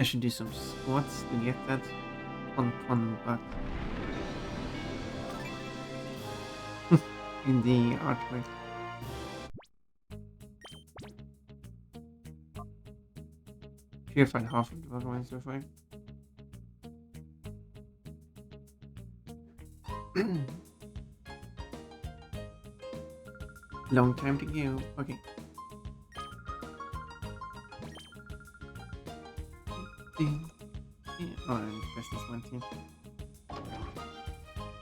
I should do some squats to get that fun butt in the artwork. Purified half of the Pokemon so far. Long time to go. Okay. Oh, and press this one too.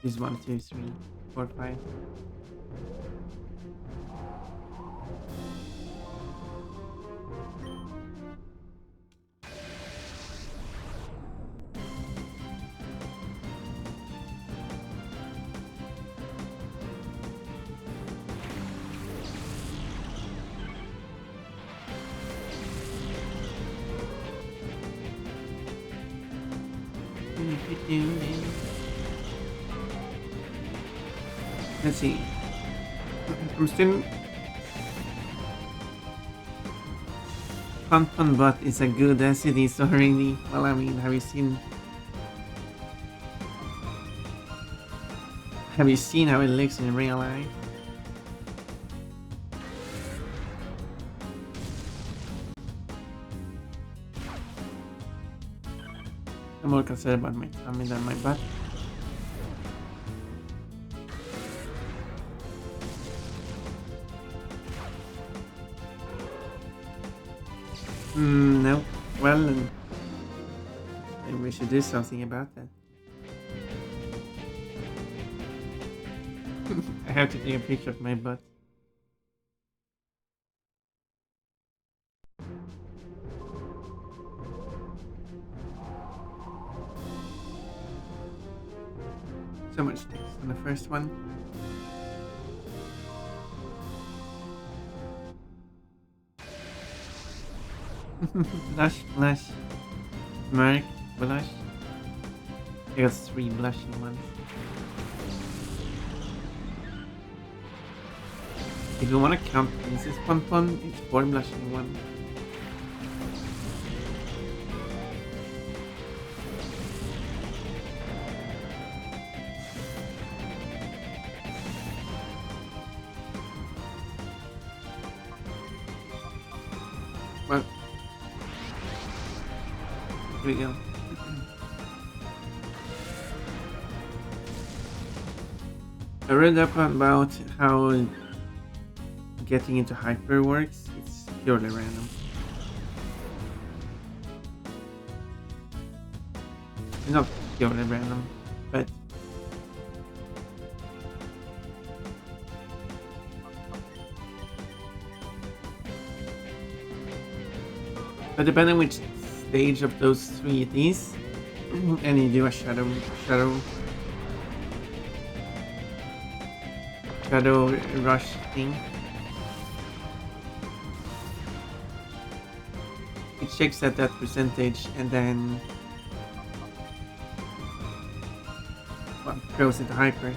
This 1, 2, 3, 4, 5. Let's see. I'm still... Fun Butt is a good as it is already. Well, I mean, have you seen how it looks in real life? I'm more concerned about my tummy than my butt. No. Well, maybe we should do something about that. I have to take a picture of my butt. So much text on the first one. Blush, Mark, blush. I got 3 blushing ones. If you want to count pieces, Pon, it's 4 blushing ones. Well, here we go. I read up about how getting into hyper works. It's purely random. Not purely random, but depending which stage of those 3 it is, and you do a shadow rush thing, it checks at that percentage and then goes into hyper.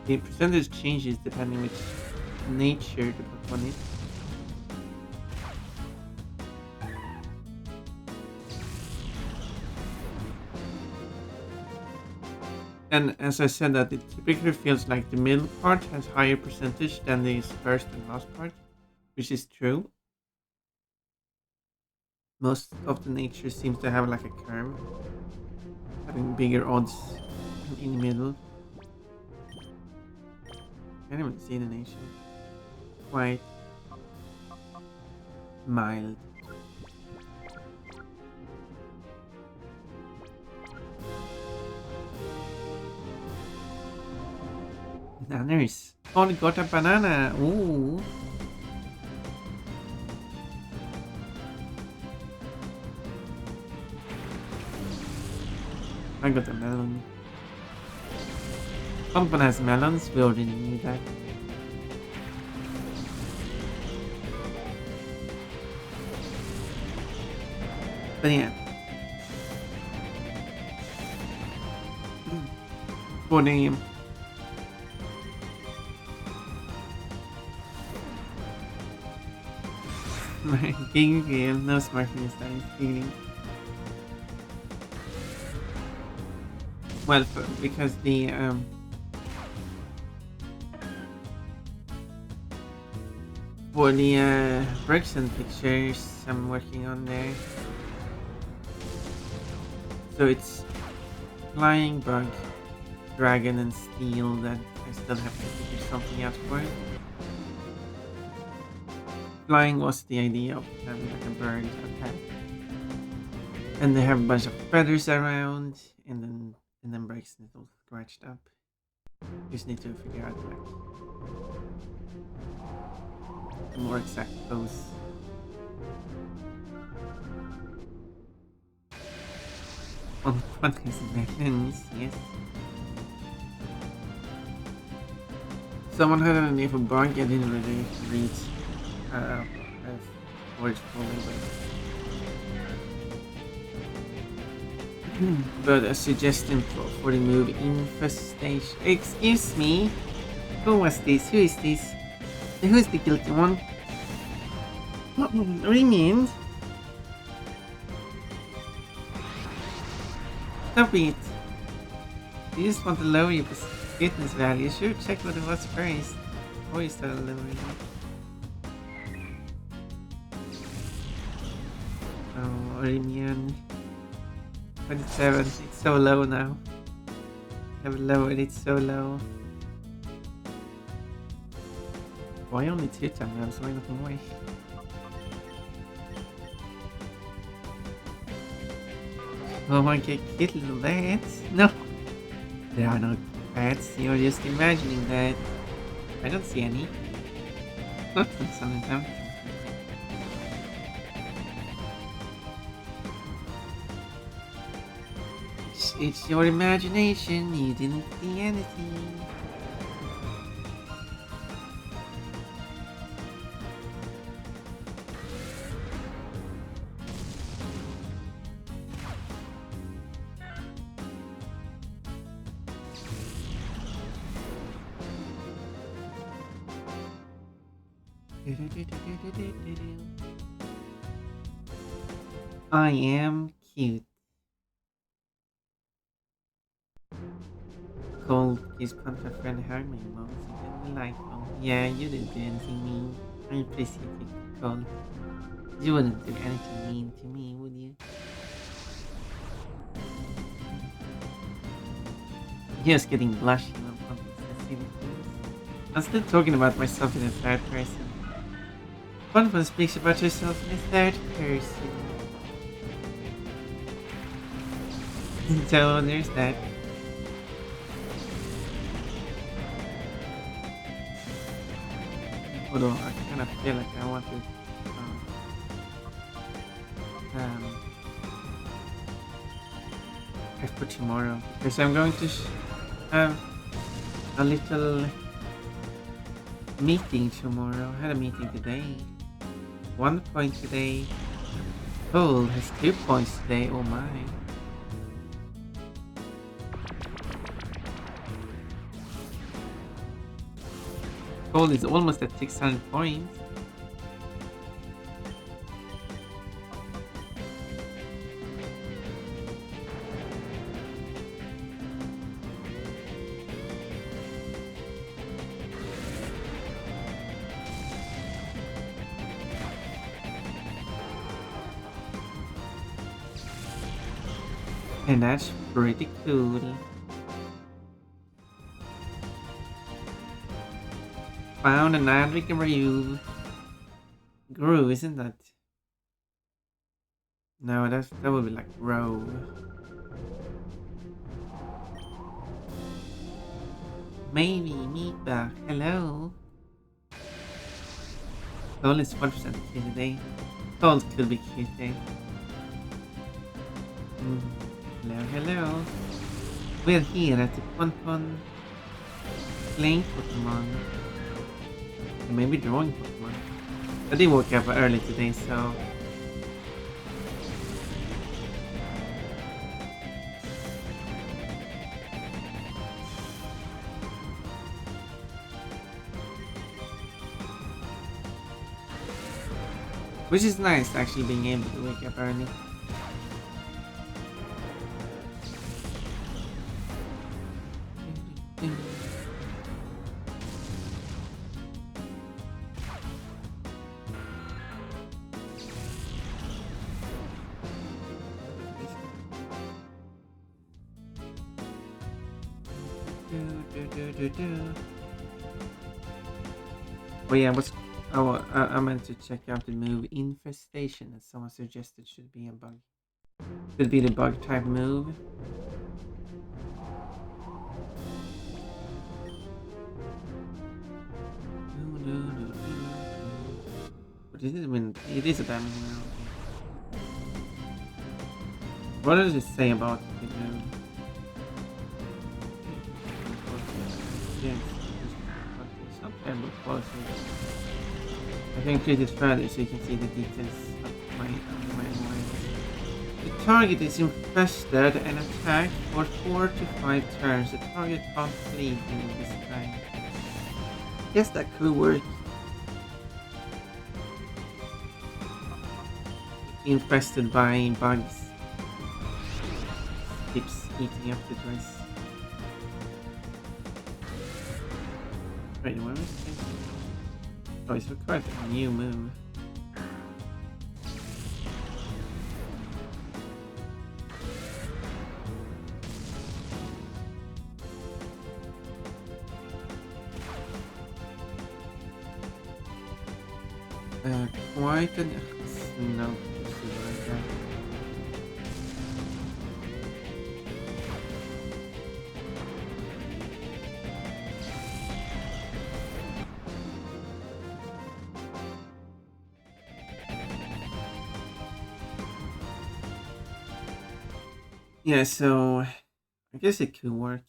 The percentage changes depending which nature the Pokemon is. And as I said, that it typically feels like the middle part has higher percentage than the first and last part, which is true. Most of the nature seems to have like a curve, having bigger odds in the middle. Can't even see the nature. Quite mild. Bananas. Oh, we got a banana. Ooh. I got a melon. Pumpkin has melons. We already knew that. But yeah. For the Being real, no smarting is that feeling. Well, because the for the bricks and pictures I'm working on there. So it's flying bug, dragon, and steel that I still have to figure something out for. Flying was the idea of having like a bird attack, and they have a bunch of feathers around, and then breaks and it's all scratched up. Just need to figure out like a more exact pose. On what is weapons, yes. Someone had an name for bug, I didn't really read words fully, but a suggestion for the move infestation. Excuse me? Who was this? Who is this? Who is the guilty one? What do you mean? Stop it! You just want to lower your fitness value. Sure, check what it was first. Before you start lowering it. Oh, Rimian. 27. It's so low now. I've lowered it so low. Why only 2 thumbnails? Why not more? Oh my god, cute little bats. No! There are no bats, you're just imagining that. I don't see any. Not from some of them. It's your imagination, you didn't see anything. I am cute. Cold is punch a friend hurt me most. Delightful. Yeah, you didn't do anything mean. I appreciate you, Cold. You wouldn't do anything mean to me, would you? Just getting blushy when Pumpkin says silly things. I'm still talking about myself in the third person. Pumpkin speaks about herself in the third person. So there's that. Although I kind of feel like I want to for tomorrow because I'm going to have a little meeting tomorrow. I had a meeting today. 1 point today. Cole has 2 points today. Oh my. Cole is almost at 600 points. And that's pretty cool. Found an Adric groove. Groove, isn't that? No, that would be like row. Maybe Meatbag. Hello. Cole is 1% cute today. Cole could be cute today. Hello, hello. We're here at the Pon playing Pokemon. Maybe drawing Pokemon. I did woke up early today, so Which is nice, actually being able to wake up early. Oh yeah, I meant to check out the move Infestation that someone suggested should be a bug. Could be the bug type move. But it is, I mean, it is a damage now. What does it say about the move? Yes, it's not terrible quality. I can increase it further so you can see the details of my The target is infested and attacked for 4 to 5 turns. The target can't flee during this time. Guess that could work. Infested by bugs. Keeps eating up the dress. Wait, where is it? Oh, it's required a new move. Quite an... No, this is right there. Yeah, so I guess it could work.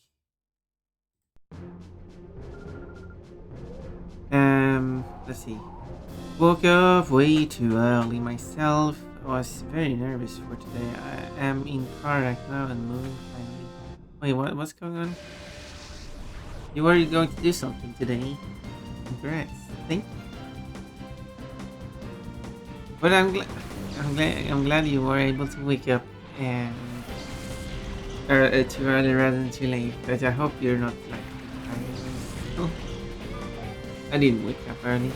Let's see. Woke up way too early myself. I was very nervous for today. I am in car right now and moving finally. Wait, what's going on? You were going to do something today. Congrats. Thank you. But I'm glad you were able to wake up and too early rather than too late. But I hope you're not like tired. Oh, I didn't wake up early.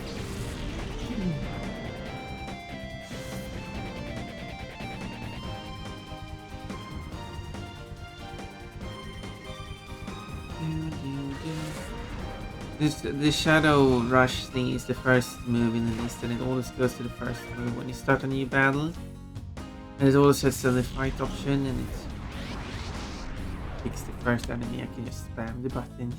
The Shadow Rush thing is the first move in the list, and it always goes to the first move when you start a new battle. And it also says the fight option, and it picks the first enemy. I can just spam the button.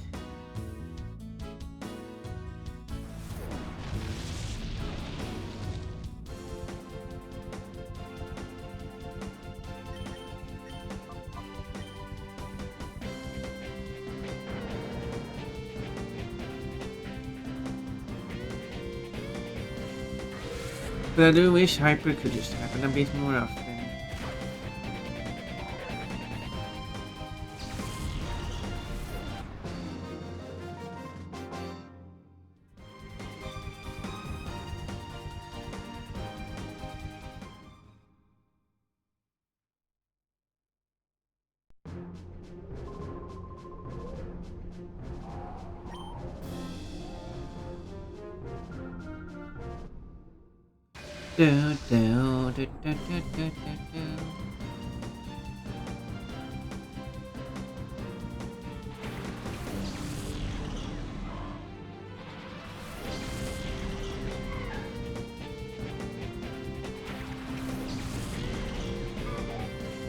But I do wish Hyper could just happen a bit more often.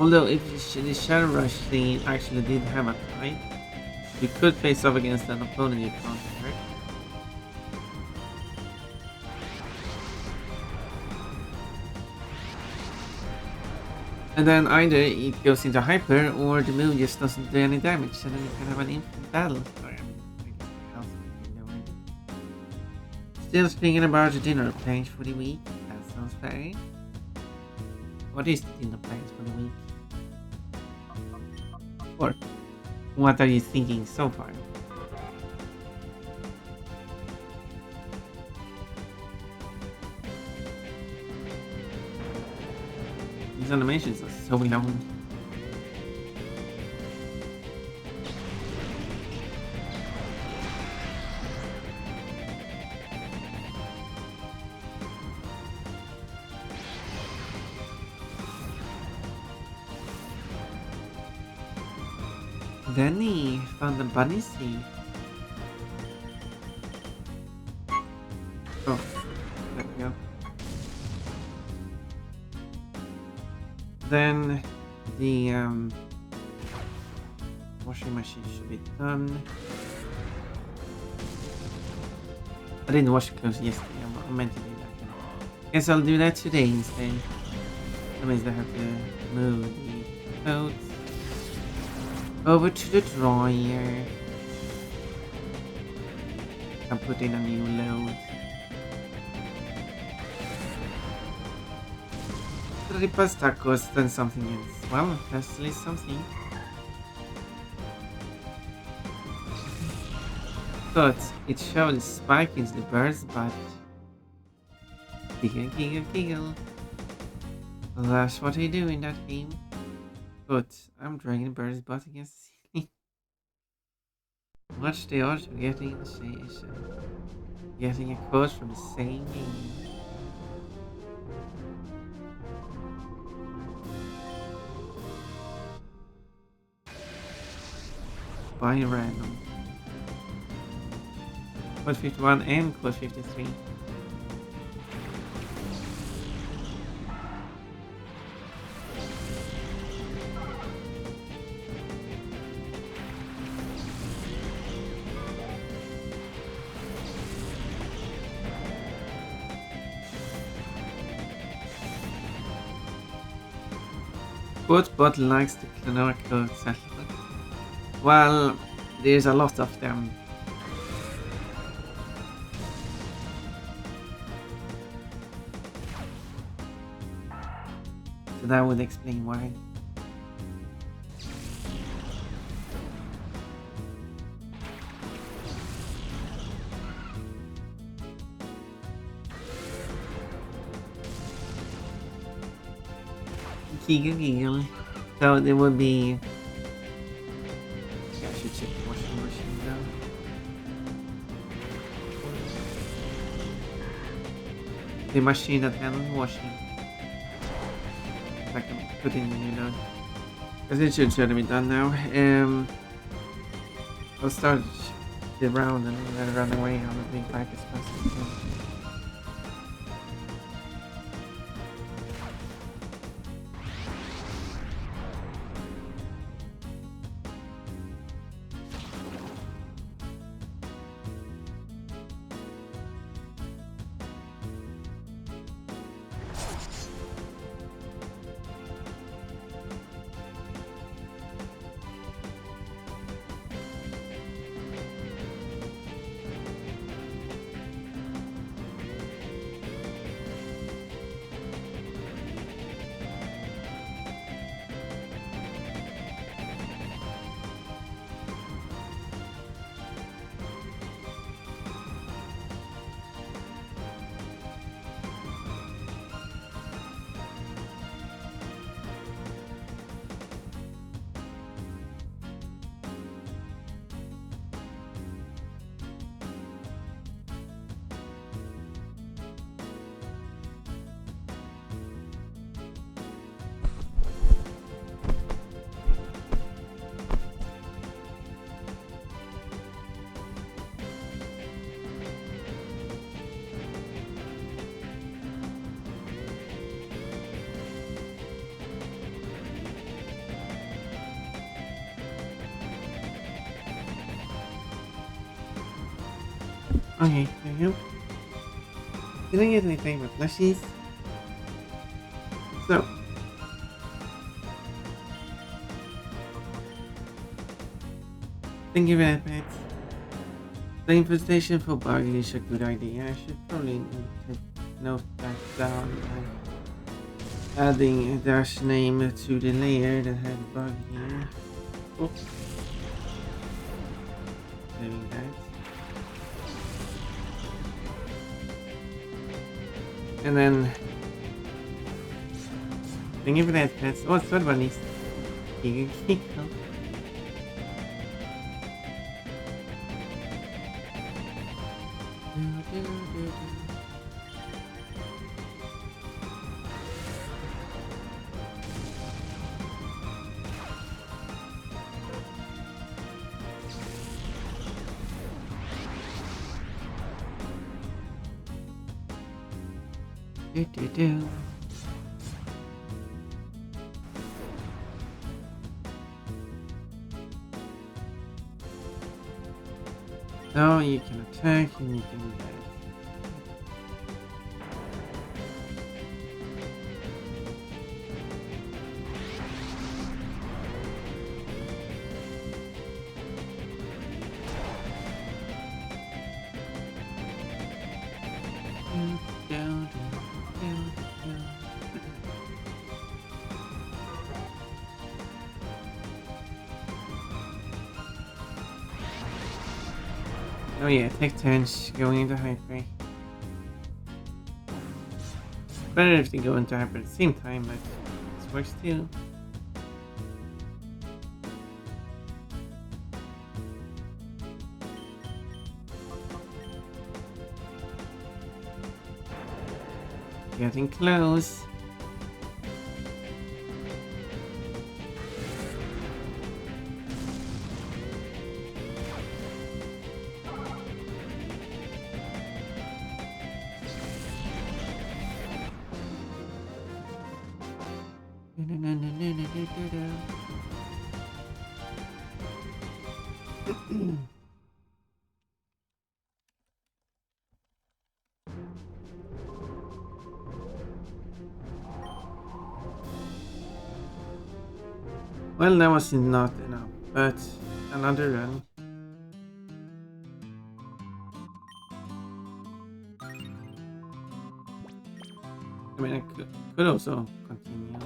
Although if the Shadow Rush thing actually did have a type, you could face off against an opponent you can't hurt. And then either it goes into Hyper or the move just doesn't do any damage, and then you can have an infinite battle. Still thinking about the dinner plans for the week. That sounds fair. What is the dinner plans for the week? Or what are you thinking so far? His animations are so long. Then he found the bunny seed. Oh, there we go. Then the washing machine should be done. I didn't wash clothes yesterday. I meant to do that. Guess I'll do that today instead. That means I have to move the clothes over to the dryer and put in a new load. Tripas tacos, then something else. Well, that's at least something. But it showed spike into the bird's butt. Giggle, giggle, giggle. That's what they do in that game. But I'm dragging the bird's butt against the ceiling. Much they are to getting the same, getting a quote from the same game. By random. Code 51 and code 53. What bot likes the canonical settlement? Well, there's a lot of them. So that would explain why. Giggle, giggle. So there would be. Yeah, I should check the washing machine now. The machine that handles washing. I can put in the new note. Because it should be done now. I'll start the round and then run away. I'll be back as fast as I can. Okay, there you go. Didn't get anything but plushies. So. Thank you very much. The infestation for bug is a good idea. I should probably note that down by adding a dash name to the layer that had bug here. Oops. Doing that. And then Thank you for that, pets. Oh, sword bunnies. Here you go. Do, do, do. So you can attack and you can dash. Oh yeah, take turns going into hyper. Better if they go into hyper at the same time, but this works too. Getting close. Well, that was not enough, but another run. I mean, I could also continue.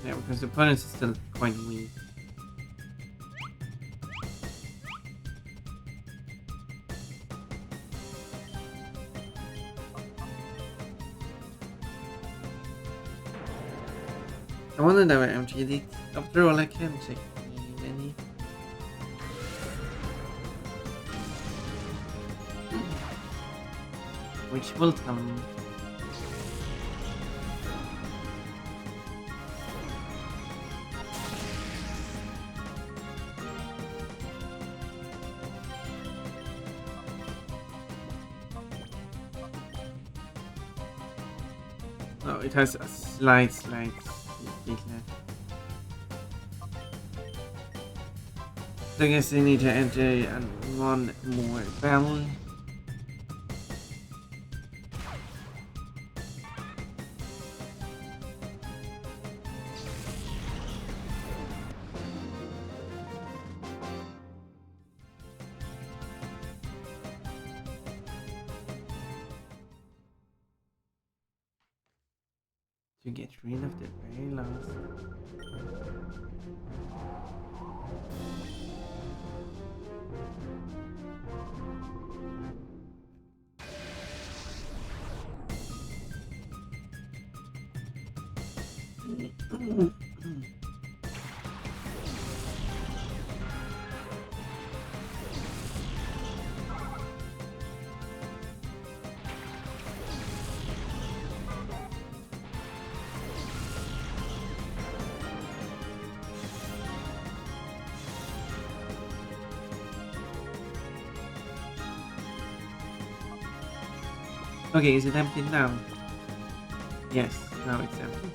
Yeah, because the opponent is still quite weak. I wonder that MG did. After all, I can check many. Which will tell me. Oh, it has a slight weakness. So I guess I need to enter one more battle. To get rid of the very last. Okay, is it empty now? Yes, now it's empty.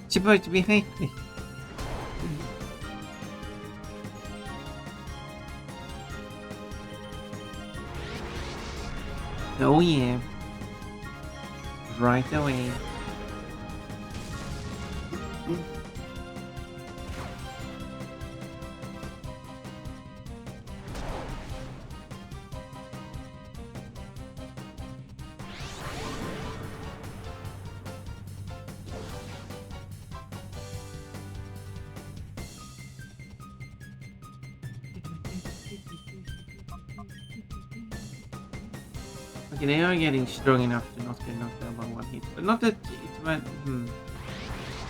Supposed to be happy. Oh yeah. Right away. Okay, they are getting strong enough to not get knocked down by one hit. But not that it might...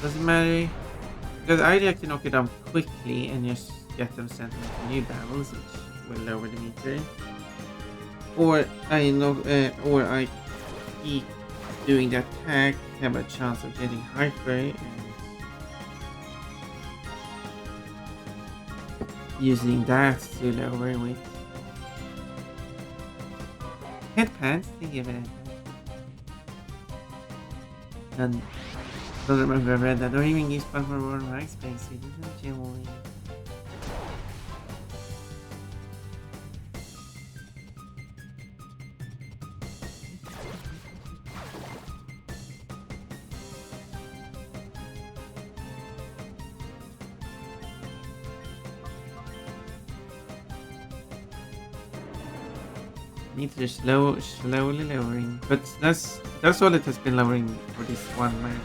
Doesn't matter. Because I like to knock it down quickly and just get them sent into new battles, which will lower the meter. Or I keep doing the attack, have a chance of getting hyper and using that to lower it. Headpads, they give it a and don't remember I read that, or even gives back for more rack space, it isn't genuine. Meter slowly lowering, but that's all it has been lowering for this one match.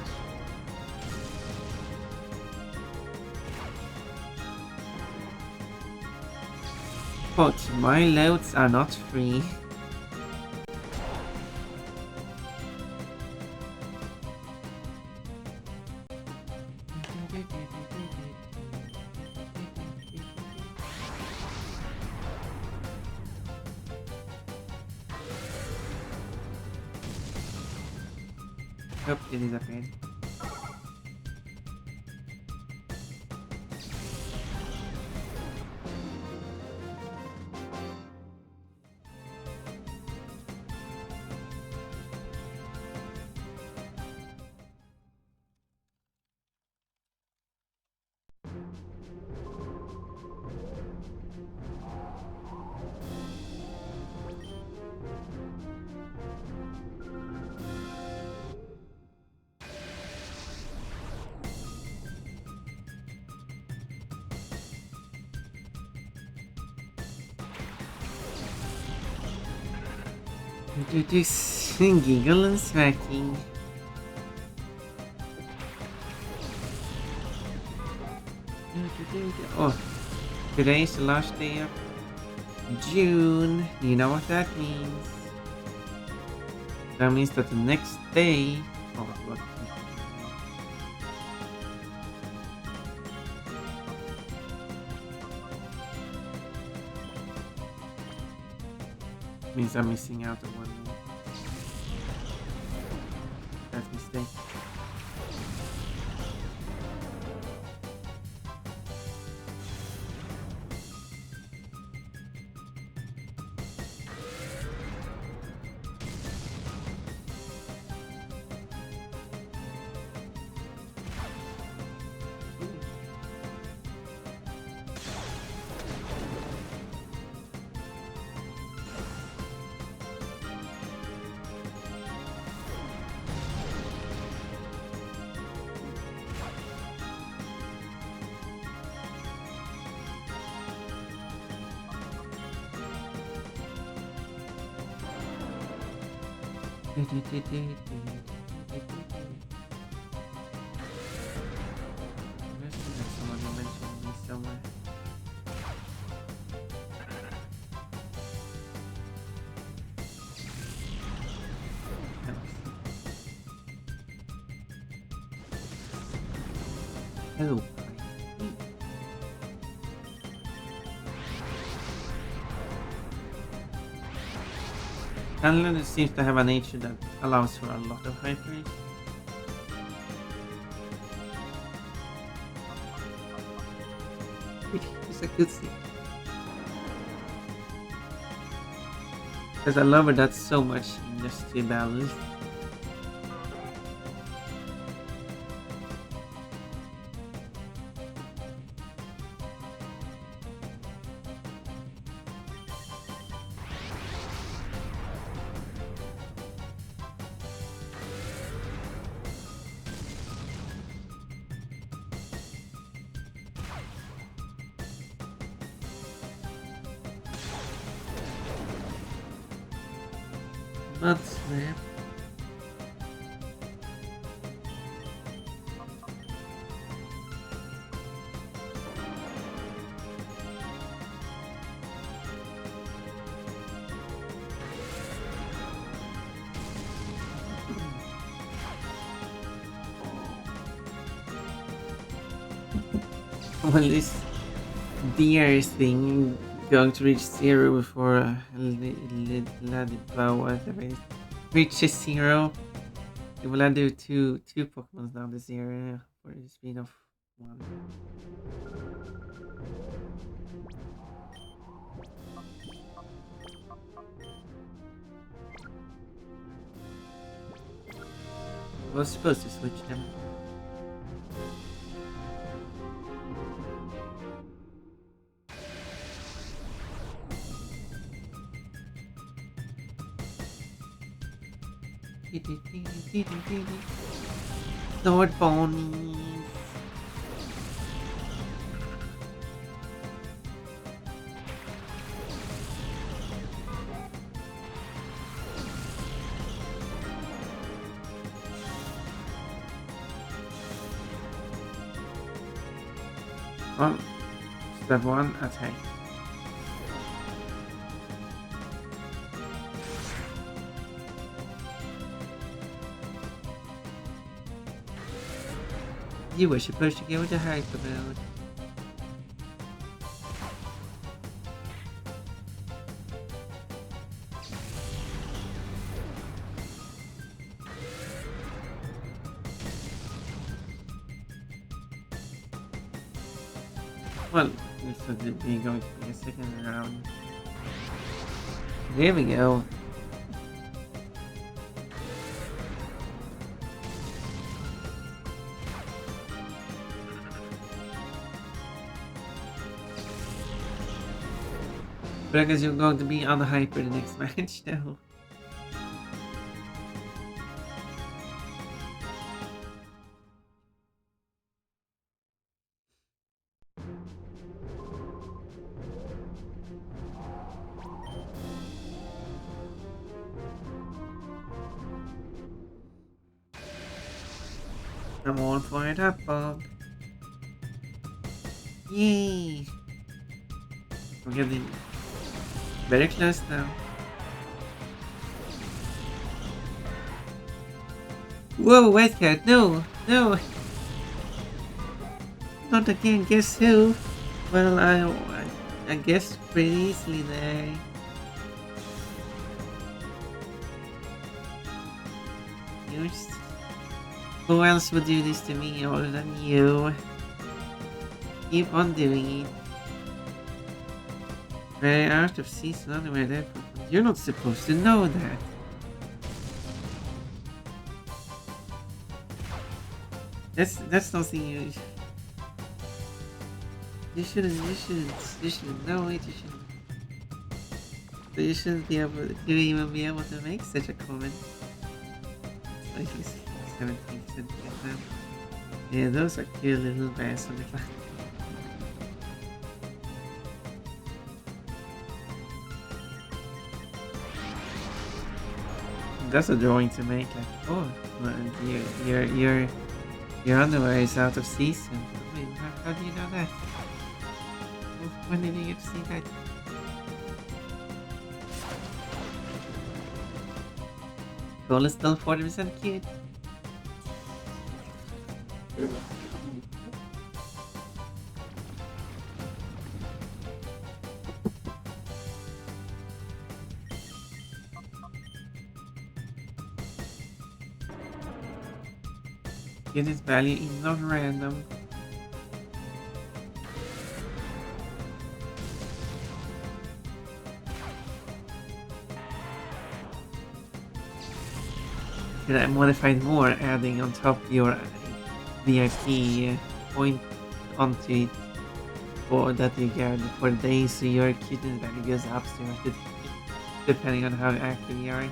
But my loads are not free. Nope, it disappeared. This giggle and smacking. Oh, today is the last day of June. You know what that means? That means that the next day. Oh, what? Means I'm missing out on 1 minute. That's a mistake. Someone mentioned me somewhere. Oh, Canada seems to have a nature that allows for a lot of hypers. Which is a good thing. Because I love it that so much just to balance. Mud snap. Well, this deer thing going to reach 0 before whatever it is, reaches 0. Will I do two Pokemon down this area for the speed of 1? I was supposed to switch them. Sword ponies. Oh, step 1, attack. You were supposed to go with the hyper mode. Well, this is going to be a second round. There we go. But I guess you're going to be on the hyper the next match now. I'm all fired up, Bob. Yay! We're getting very close now. Whoa, White Cat, no! No! Not again, guess who? Well, I guessed pretty easily there. Who else would do this to me other than you? Keep on doing it. We're out of season anyway, there. You're not supposed to know that. That's something you shouldn't know it. You shouldn't be able to even be able to make such a comment. Like 17 centimeters. Yeah, those are cute little bears on the cloud. That's a drawing to make. Like, oh, your underwear is out of season. Wait, how do you know that? When did you get to see that? Goal is still 40% cute. Yet its value is not random. Can I modify it more, adding on top your VIP point onto it for that you get for the day, so your cuteness value goes up so depending on how active you are.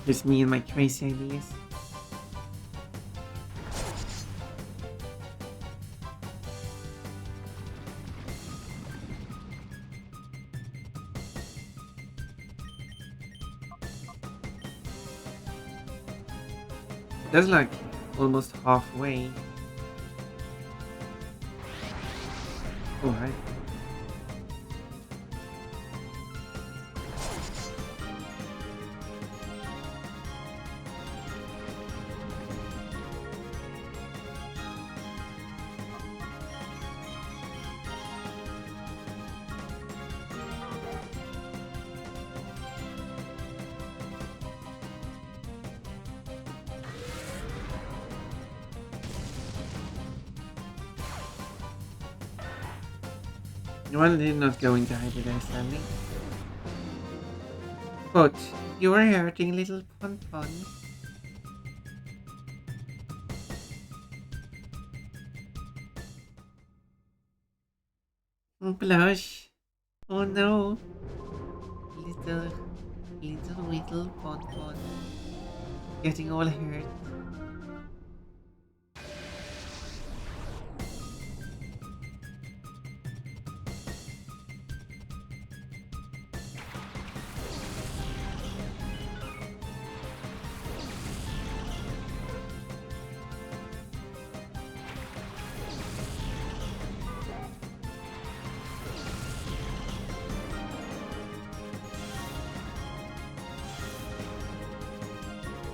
Just me and my crazy ideas. That's like almost halfway. Alright. Well, they're not going to hybridize Stanley. But you are hurting little Pon. Blush. Oh no. Little Pon. Getting all hurt.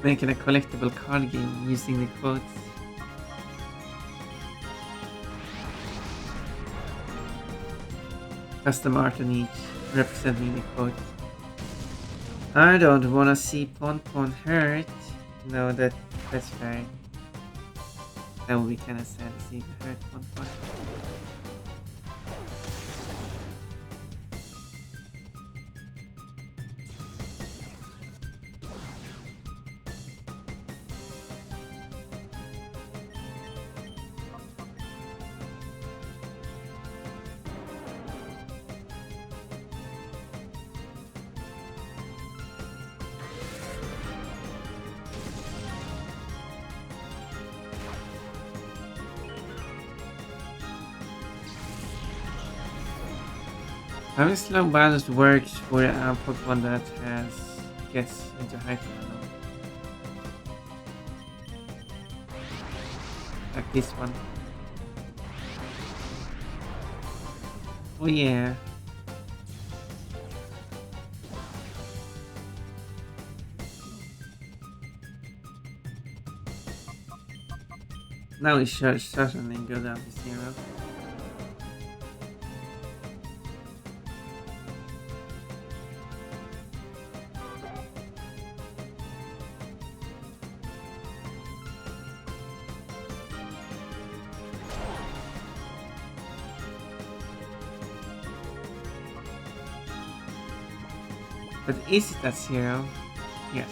Making a collectible card game using the quotes. Custom art on each, representing the quotes. I don't wanna see Pon hurt. No, that's fair. That would be kinda sad to see the hurt Pon. How slow balance works for a Pokemon that gets into hyper level. Like this one. Oh yeah. Now it should certainly go down to 0. But is it at 0? Yes.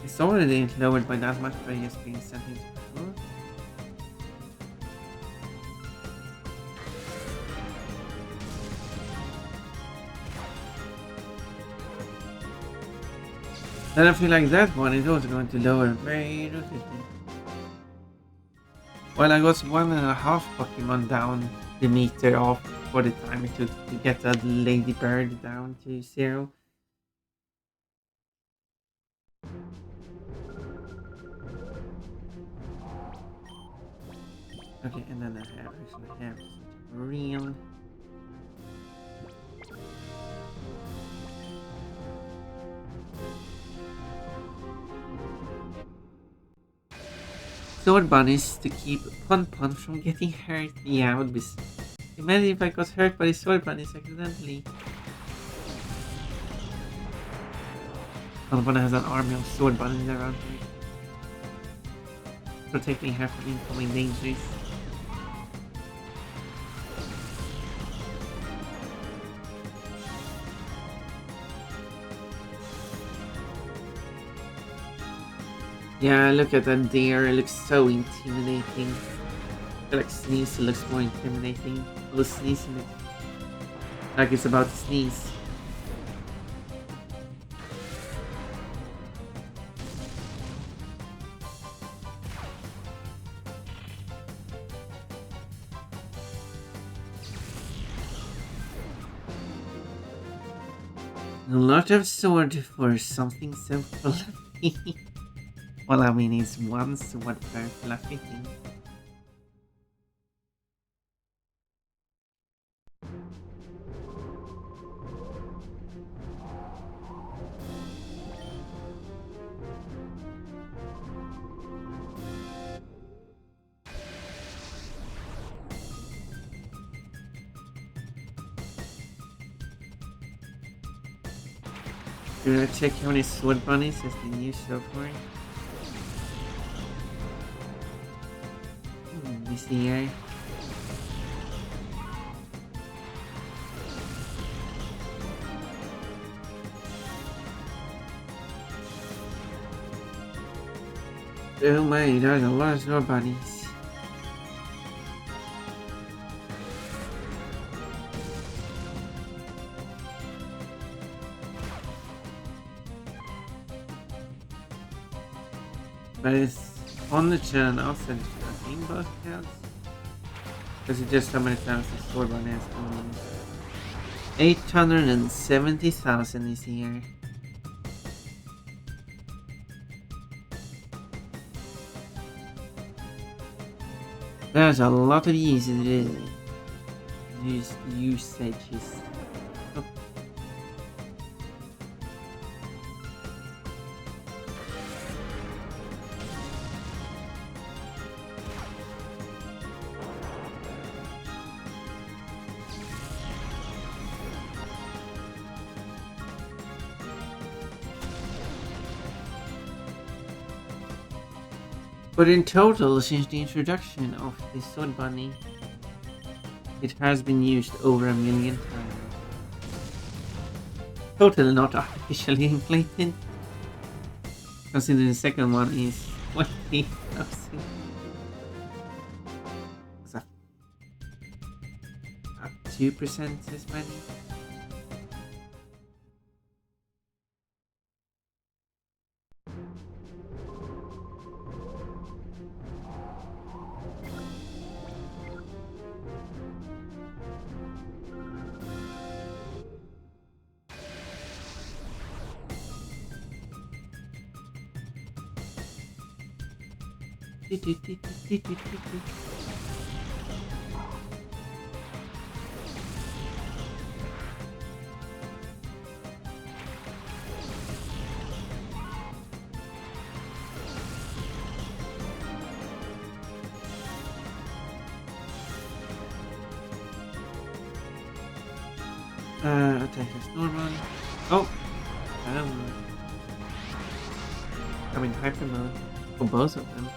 It's already lowered by that much by just being sent into control. Then I feel like that one is also going to lower very rapidly. Well, I got 1.5 Pokemon down the meter off for the time it took to get that lady bird down to 0. Okay, and then I actually have real. Sword bunnies to keep Pun Pun from getting hurt. Yeah, I would be. Imagine if I got hurt by the sword bunnies accidentally. Pun Pun has an army of sword bunnies around here, protecting her from incoming dangers. Yeah, look at that deer. It looks so intimidating. I feel like Sneeze looks more intimidating. Although Sneeze looks like it's about to sneeze. A lot of sword for something so fluffy. Well, I mean, it's one sword per fluffy thing. Do I check how many sword bunnies has been used so far? This year. Oh my, there's a lot of sword bunnies. But it's on the channel, I'll send it to the thing both accounts. Because it's just how many times the sword bunny has been used. 870,000 this year. There's a lot of usages. Oh. But in total, since the introduction of the sword bunny, it has been used over 1 million times. Totally not artificially inflated. Considering the second one is 20,000. So, up 2% as many. Attack is normal. Oh! I mean, hyper mode for both of them.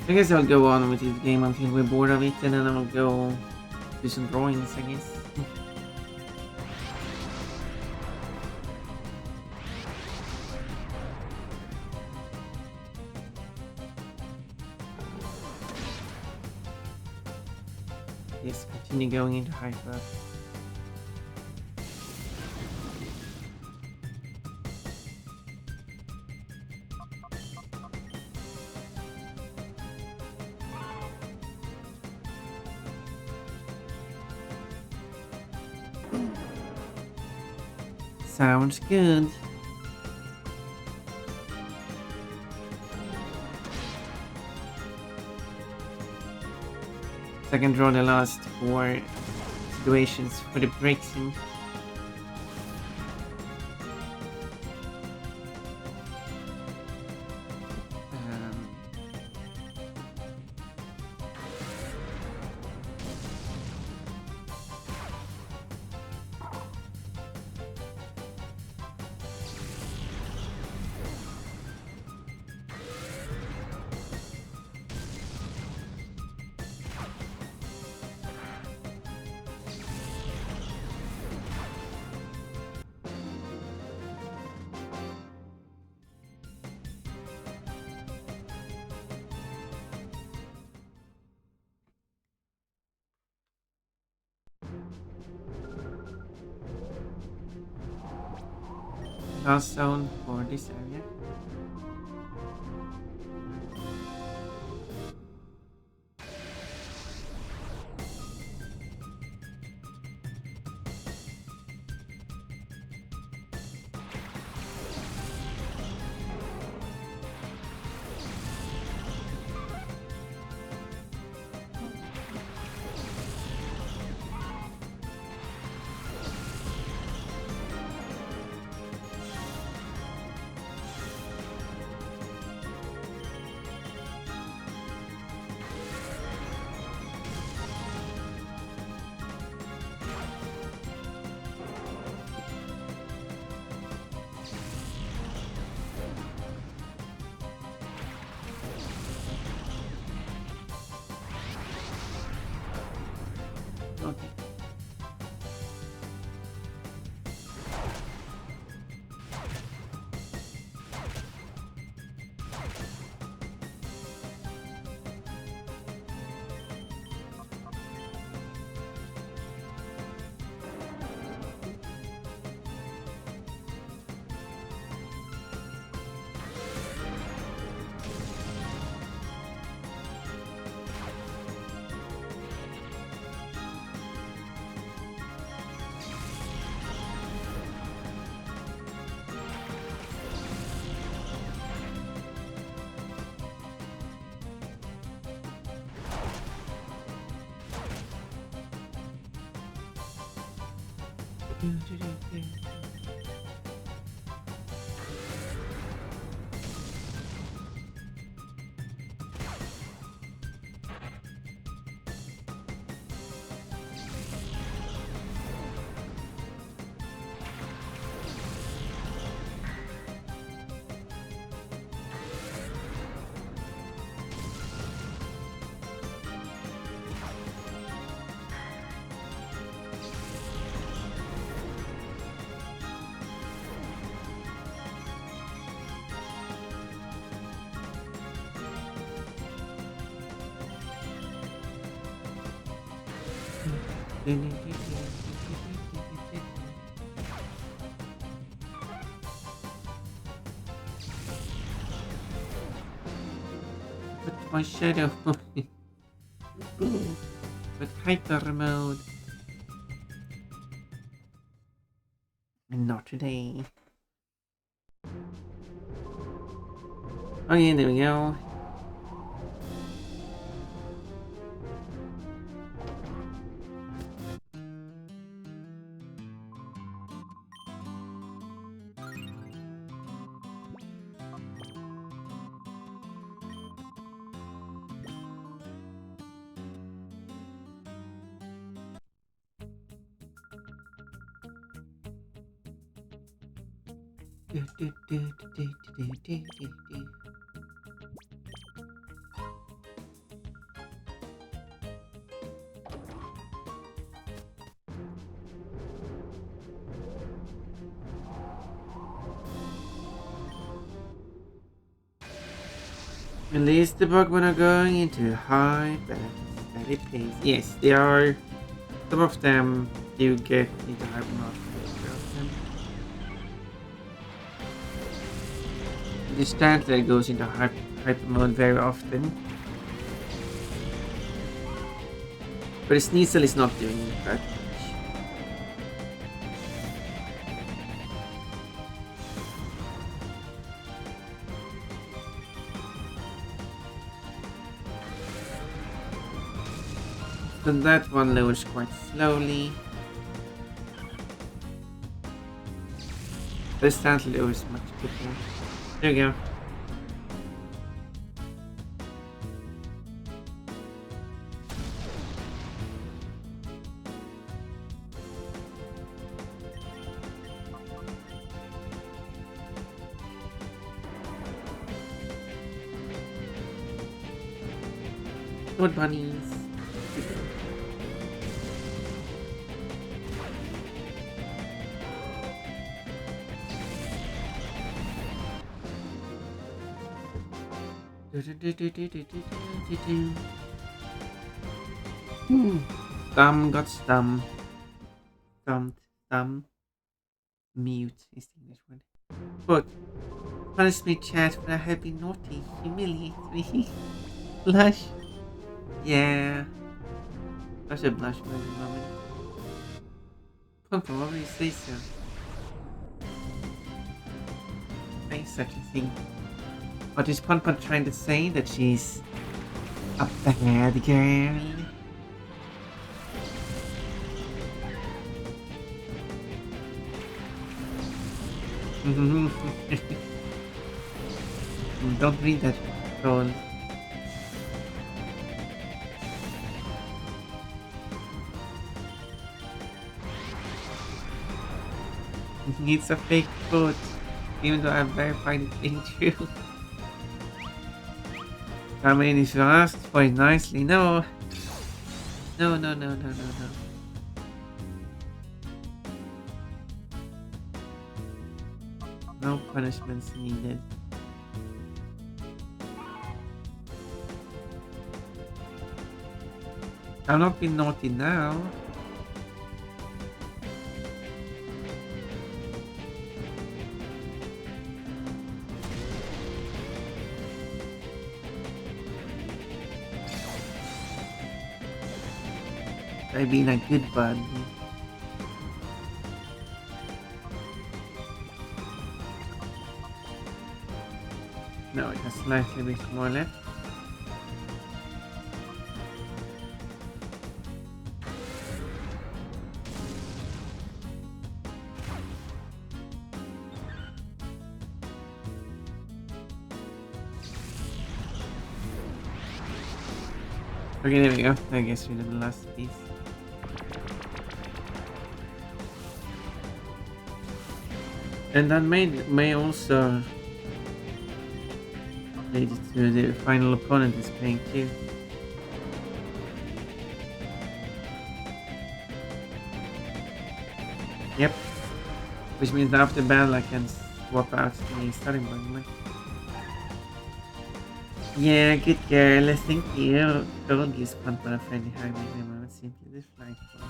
I guess I'll go on with this game until we're bored of it, and then I'll go do some drawings, I guess. Yes, continue going into hyper. Sounds good. So I can draw the last 4 situations for the breaks in. Last zone for this area. Okay. But my shadow. But hyper mode. Not today. Okay, there we go. At least the Pokemon are going into high steady pace. Yes, they are. Some of them do get into hyper mode. This Stantler goes into hyper mode very often. But Sneasel is not doing that. So that one lowers quite slowly. This Stantler lowers much quicker. There you go. Good bunnies. Thumb got stumped. Thumb. Mute is the English word. But punish me, chat, for I have been naughty. Humiliate me. Blush. Yeah. I should blush for every moment. Pumpkin, what would you say so? Ain't such a thing. What is Pon trying to say? That she's a bad girl? Don't read that, troll. It's a fake quote, even though I've verified it being true. I mean, if you asked for it nicely, no. No. No punishments needed. I'll not be naughty now. I've been a good bud. No, it has slightly bit more left. Okay, there we go. I guess we did the last piece. And that may also lead to the final opponent is playing too. Yep. Which means after battle I can swap out the starting point. Yeah, good girl. Thank you. Told you spun for a friendly high minimum. Simply delightful.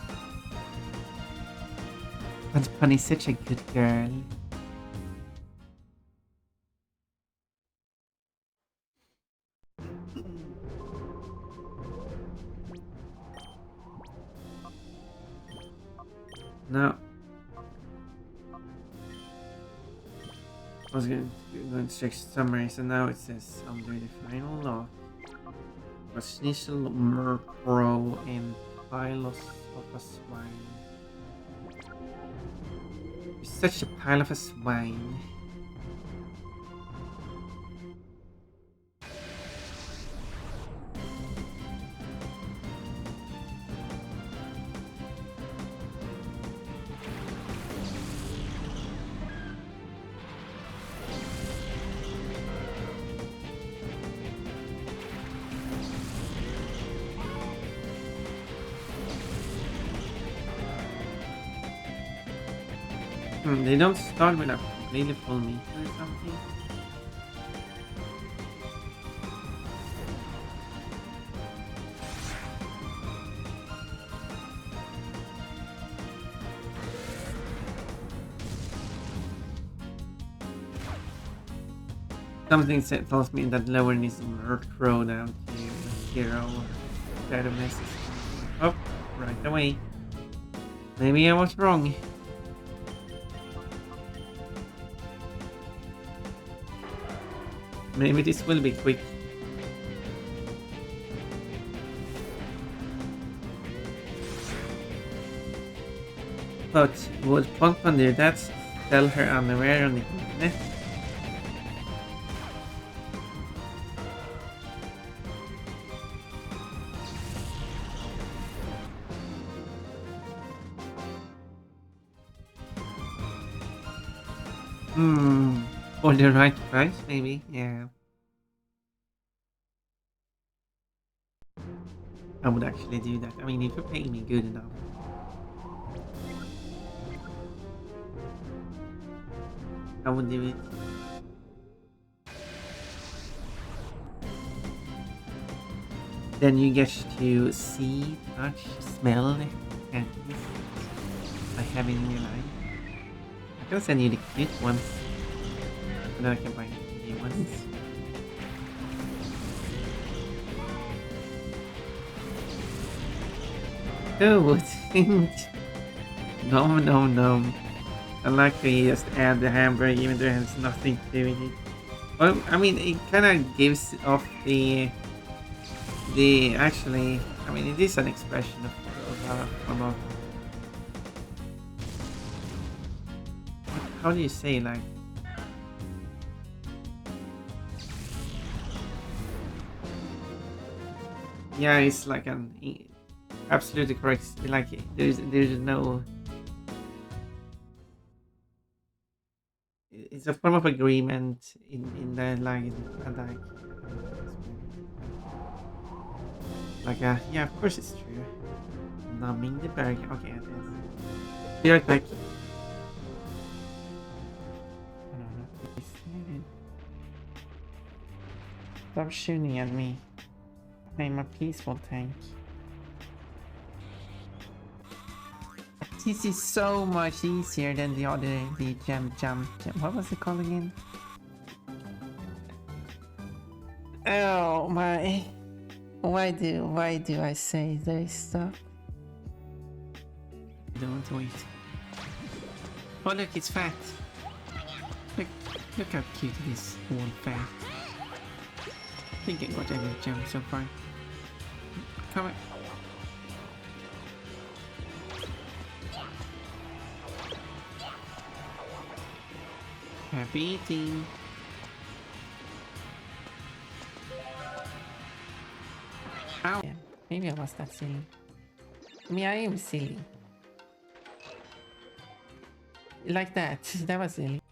Pun is such a good girl. No. I was going to check summary, so now it says under the final law. Was Schnischel, Murkrow, and Pylos of a swine. You're such a pile of a swine. They don't start with a completely full meter or something. Something tells me that lowering is on throw down to 0 or better misses. Oh, right away. Maybe I was wrong. Maybe this will be quick. But would Pokemon do that? Sell her underwear on the internet? For the right price, maybe, yeah. I would actually do that. I mean, if you pay me good enough. I would do it. Then you get to see, touch, smell, and taste by having in your life. I can send you the cute ones. And then I can buy the new ones. Oh, nom nom nom. I like to just add the hamburger even though it has nothing to do with it. Well, I mean, it kind of gives off the actually, I mean, it is an expression of how do you say, like, yeah, it's like an absolutely correct, like, there's no, it's a form of agreement in the like yeah, of course it's true. Numbing the burger. Okay, it is. Be right back. Stop shooting at me. I'm a peaceful tank. This is so much easier than the other, the jump. What was it called again? Oh my. Why do I say this stuff? Don't wait. Oh look, it's fat. Look how cute it is, all fat. I think I got every jump so far. Come on. Happy eating. Ow. Yeah, maybe I was that silly. I mean, I am silly. Like that. That was silly.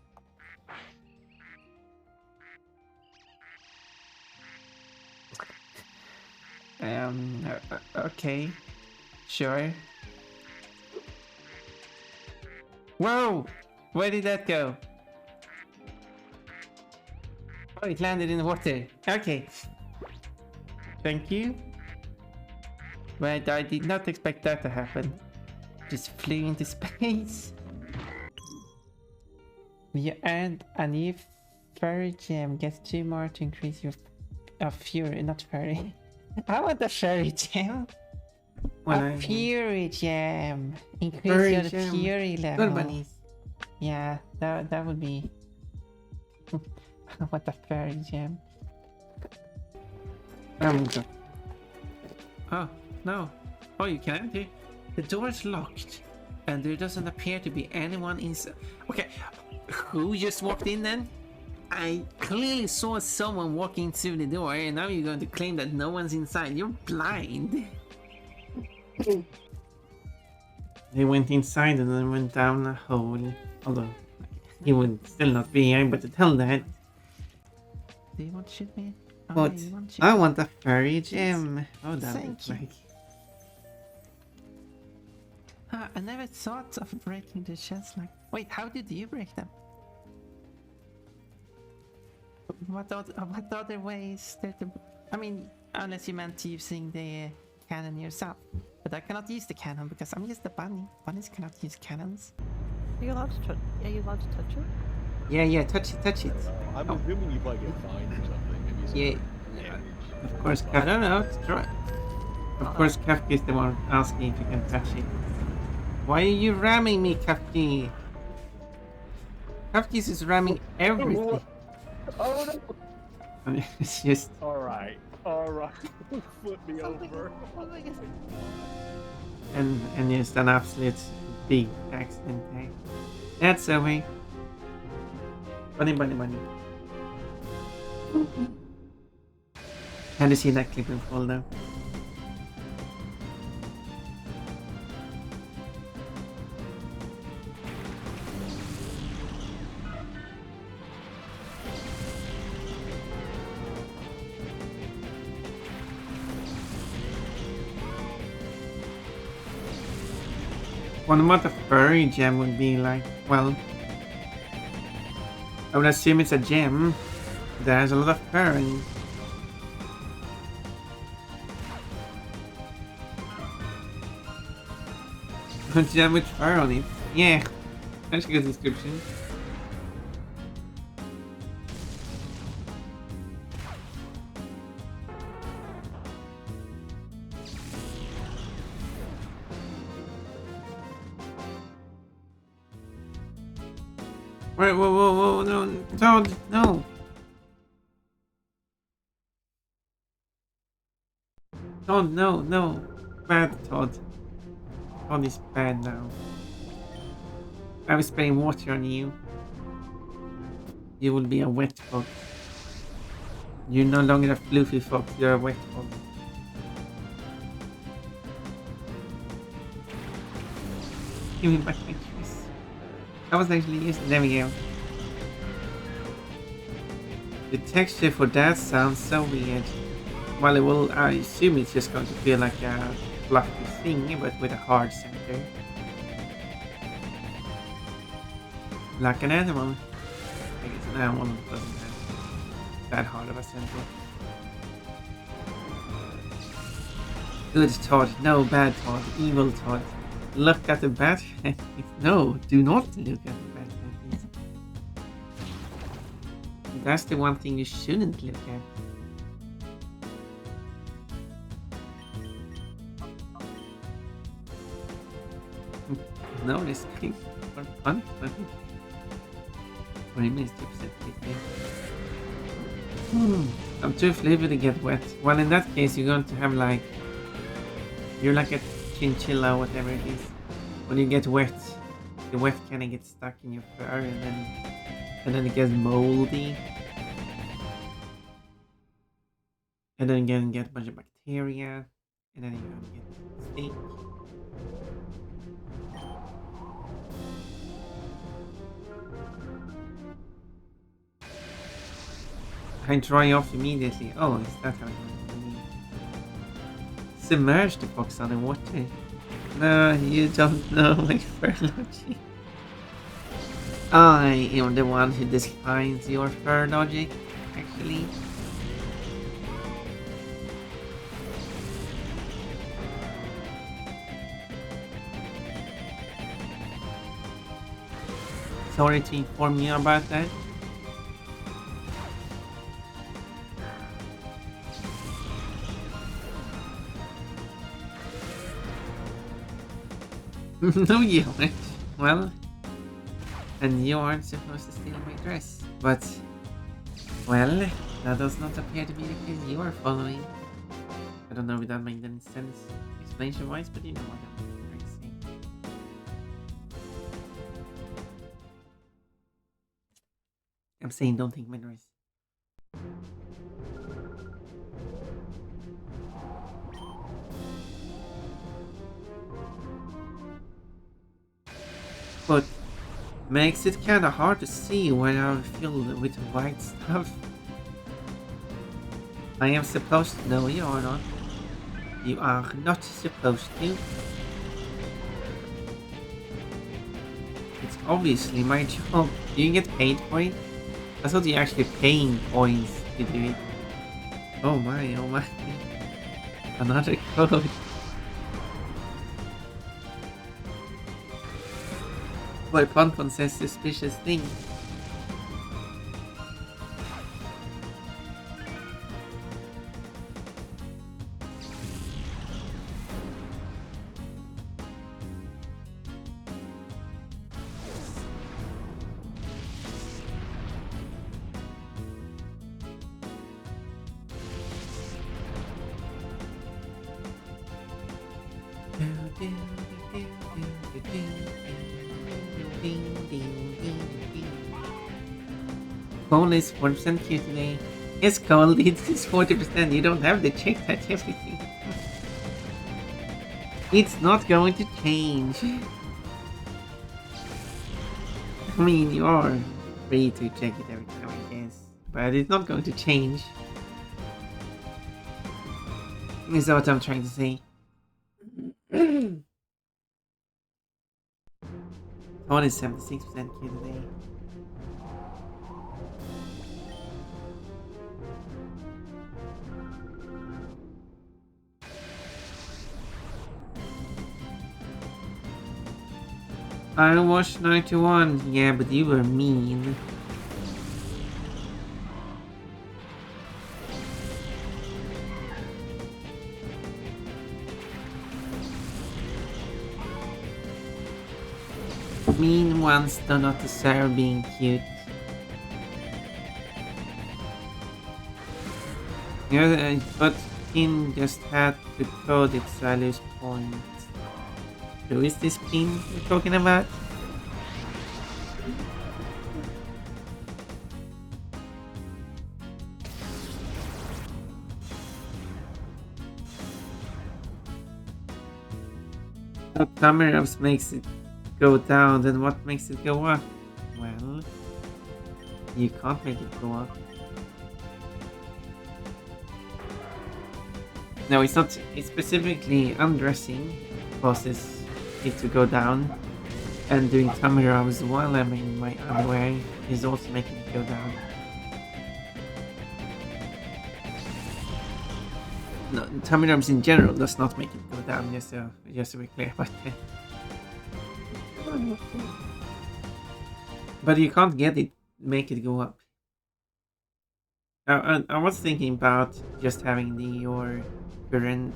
Okay. Sure. Whoa! Where did that go? Oh, it landed in the water. Okay. Thank you. But I did not expect that to happen. Just flew into space. You earned a new fairy gem. Get 2 more to increase your fury. Not fairy. I want a fairy gem. Well, a fury gem. Increase your fury level. Good bunnies. Yeah, that would be. I want a fairy gem. Oh no! Oh, you can't. The door is locked, and there doesn't appear to be anyone inside. Okay, who just walked in then? I clearly saw someone walking through the door, and now you're going to claim that no one's inside. You're blind. They went inside and then went down a hole. Although he would still not be able to tell that. Do you want to shoot me? Oh, what? I want a fairy gem. Oh, that looks like. I never thought of breaking the shells like. Wait, how did you break them? What other ways there to... I mean, unless you meant using the cannon yourself. But I cannot use the cannon because I'm just a bunny. Bunnies cannot use cannons. Are you allowed to touch it? Yeah, touch it, touch it. I'm Oh, assuming you probably get fined or something. Maybe some yeah. damage. Of course, I don't know. Kafka. Of course, Kafka is the one asking if you can touch it. Why are you ramming me, Kafka? Kafka is ramming everything. Oh no! I mean, it's just. All right. Flip me over. And just an absolute big accident there. That's okay. Bunny, bunny, bunny. Can you see that clip and fall though? Wonder what a furry gem would be like. Well, I would assume it's a gem that has a lot of fur and a gem with fur on it. Yeah, that's a good description. Wait, whoa, no, Todd, no. Todd, no. Bad Todd. Todd is bad now. I was spraying water on you. You will be a wet fox. You're no longer a floofy fox, you're a wet fox. Give me back my trees. I was actually using. There we go. The texture for that sounds so weird. Well, it will. I assume it's just going to feel like a fluffy thing, but with a hard center. Like an animal. I guess an animal doesn't have that hard of a center. Good Todd, no bad Todd, evil Todd. Look at the bad head. No, do not look at the bad head. That's the one thing you shouldn't look at. No respect for punishment. Remains to upset I'm too flavor to get wet. Well, in that case, you're going to have like. You're like a chinchilla, whatever it is. When you get wet, the wet kind of gets stuck in your fur and then it gets moldy. And then you're gonna get a bunch of bacteria. And then you're gonna get stink. I dry off immediately. Oh, is that how it works? Submerge the fox underwater. No, you don't know my fur logic. I am the one who defines your fur logic, actually. Sorry to inform you about that. No, you aren't. Well, and you aren't supposed to steal my dress. But, well, that does not appear to be the case you are following. I don't know if that made any sense explanation-wise, but you know what I'm trying to say. I'm saying don't take my dress. But makes it kinda hard to see when I'm filled with white stuff. I am supposed to. No, you are not. You are not supposed to. It's obviously my job. Do you get paid for it? I thought you actually paying points to do it. Oh my. Another code. Boy, Ponton says suspicious thing. Cole is 4% Q today. Yes, Cole, it's 40%. You don't have to check that everything. It's not going to change. I mean, you are free to check it every time, I guess. But it's not going to change. Is that what I'm trying to say? Cole is 76% Q today. I watched 91. Yeah, but you were mean. Mean ones do not deserve being cute. Yeah, but Pin just had to code its values point. Who is this Pin you're talking about? What Tamirabs makes it go down, then what makes it go up? Well, you can't make it go up. No, it's not. It's specifically undressing causes it to go down, and doing Tamirabs while I'm in my underwear is also making it go down. No, Tamirabs in general does not make it go down. Just to be clear about that. But you can't make it go up. I was thinking about just having your current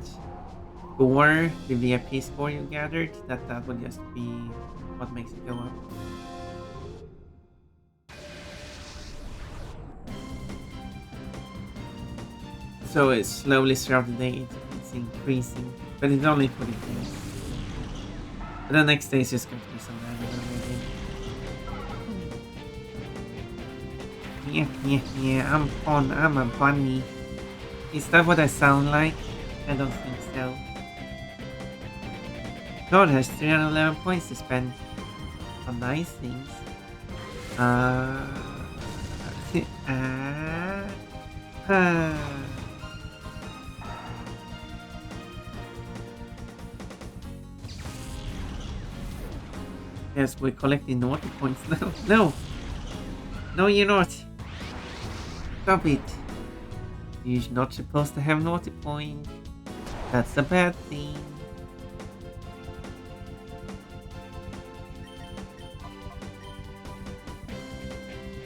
score, the VIP score you gathered, that would just be what makes it go up. So it's slowly throughout the day it's increasing, but it's only for the day. But the next day is just going to be some random already. Yeah, I'm a bunny. Is that what I sound like? I don't think so. God has 311 points to spend on nice things. Yes, we're collecting naughty points now. No! No, you're not! Stop it! You're not supposed to have naughty points. That's a bad thing.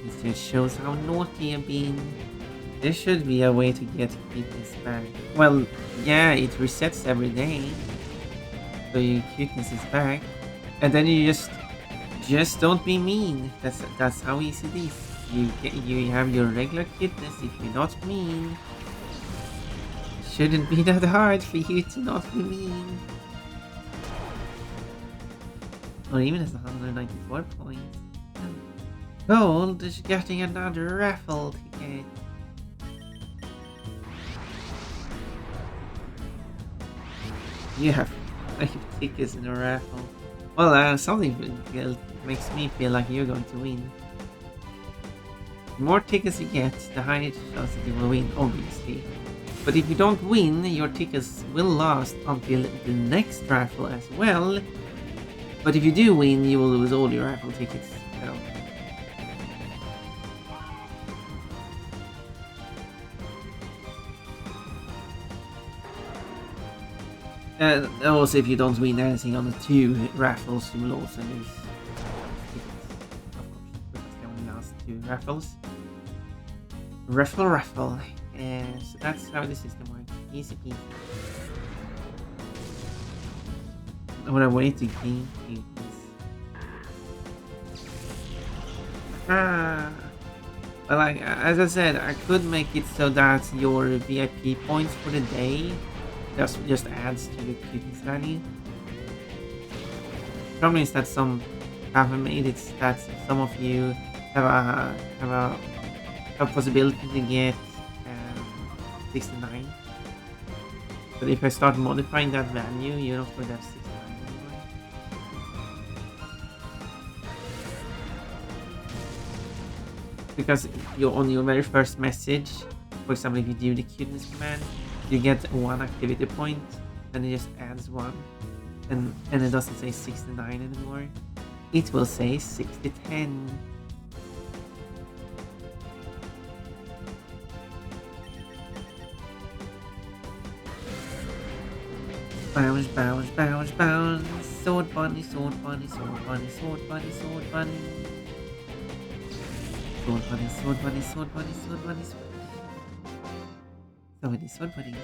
This just shows how naughty you've been. There should be a way to get cuteness back. Well, yeah, it resets every day. So your cuteness is back. And then you just don't be mean. That's how easy it is. You have your regular cuteness if you're not mean. It shouldn't be that hard for you to not be mean. Or even as 194 points. Gold is getting another raffle ticket. You have 5 tickets in a raffle. Well, something makes me feel like you're going to win. The more tickets you get, the higher the chance that you will win, obviously. But if you don't win, your tickets will last until the next raffle as well. But if you do win, you will lose all your raffle tickets. So. And also, if you don't win anything on the 2 raffles, you will also lose tickets. Of course, because they only last 2 raffles. Raffle. So that's how the system works. Easy peasy. What a way to gain cuteness. Well, as I said, I could make it so that your VIP points for the day just adds to your cuteness value. problem is that some haven't made it. That some of you have a possibility to get 69. But if I start modifying that value, you're not going to have 69 anymore. Because you on your very first message, for example, if you do the cuteness command, you get 1 activity point, and it just adds 1, and it doesn't say 69 anymore. It will say 6010. Bounce, bounce, bounce, bounce. Sword bunny, sword bunny, sword bunny, sword bunny, sword bunny. Sword bunny, sword bunny, sword bunny, sword bunny, sword bunny. So many sword bunnies.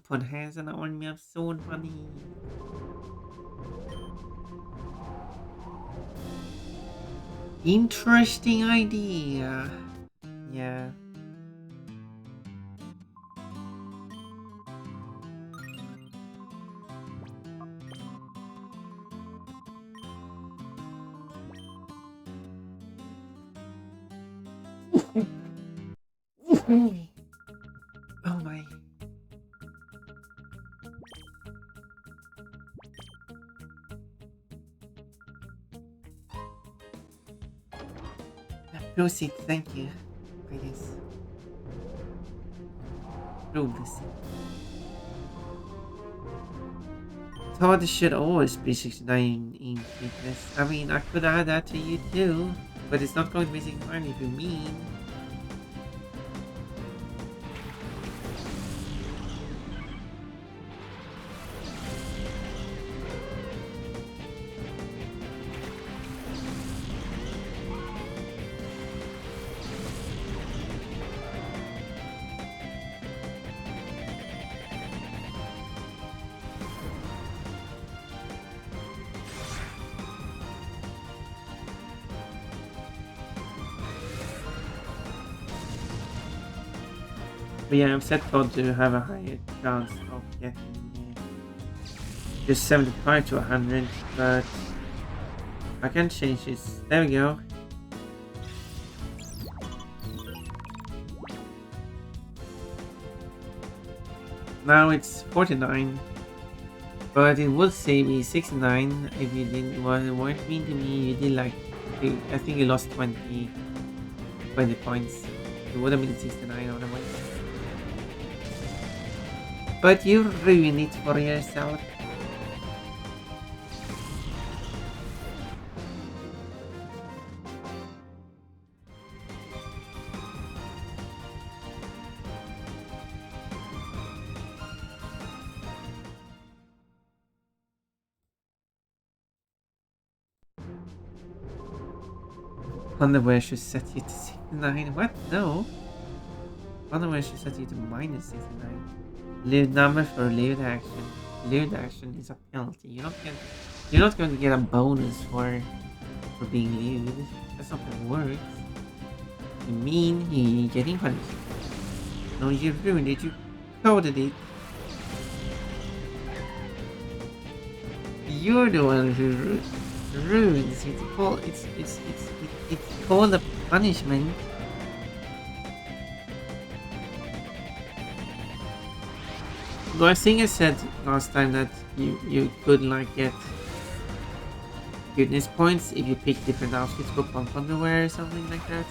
Pun has an army of sword bunny. Interesting idea. Yeah. Oh my. Proceed, thank you. I guess. Prove this. Todd should always be 69 in fitness. I mean, I could add that to you too, but it's not going to be 69 if you mean. But yeah, I've set Todd to have a higher chance of getting just 75 to 100, but I can change this. There we go. Now it's 49, but it would say me 69 if you didn't. Well, it weren't mean to me. You did like, I think you lost 20 points. It would have been 69 otherwise. But you ruin it for yourself. Underwear should set you to 69. What? No. Underwear should set you to minus 69. Lewd number for lewd action. Lewd action is a penalty. You're not going to get a bonus for being lewd. That's not how it works. You mean you're getting punished. No, you ruined it. You coded it. You're the one who ruins it. It's called a punishment. Though I think I said last time that you could like get goodness points if you pick different outfits for pump underwear or something like that.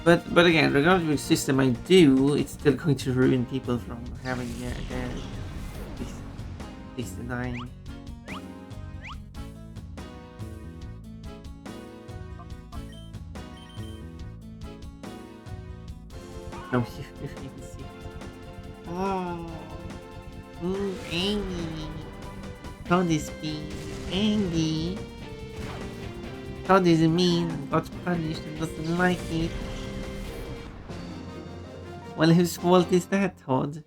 But again, regardless of which system I do, it's still going to ruin people from having their 69. No, you can see. Oh. Ooh, Andy. How this be? Andy. How does it mean? Got punished and doesn't like it. Well, whose fault is that, Todd?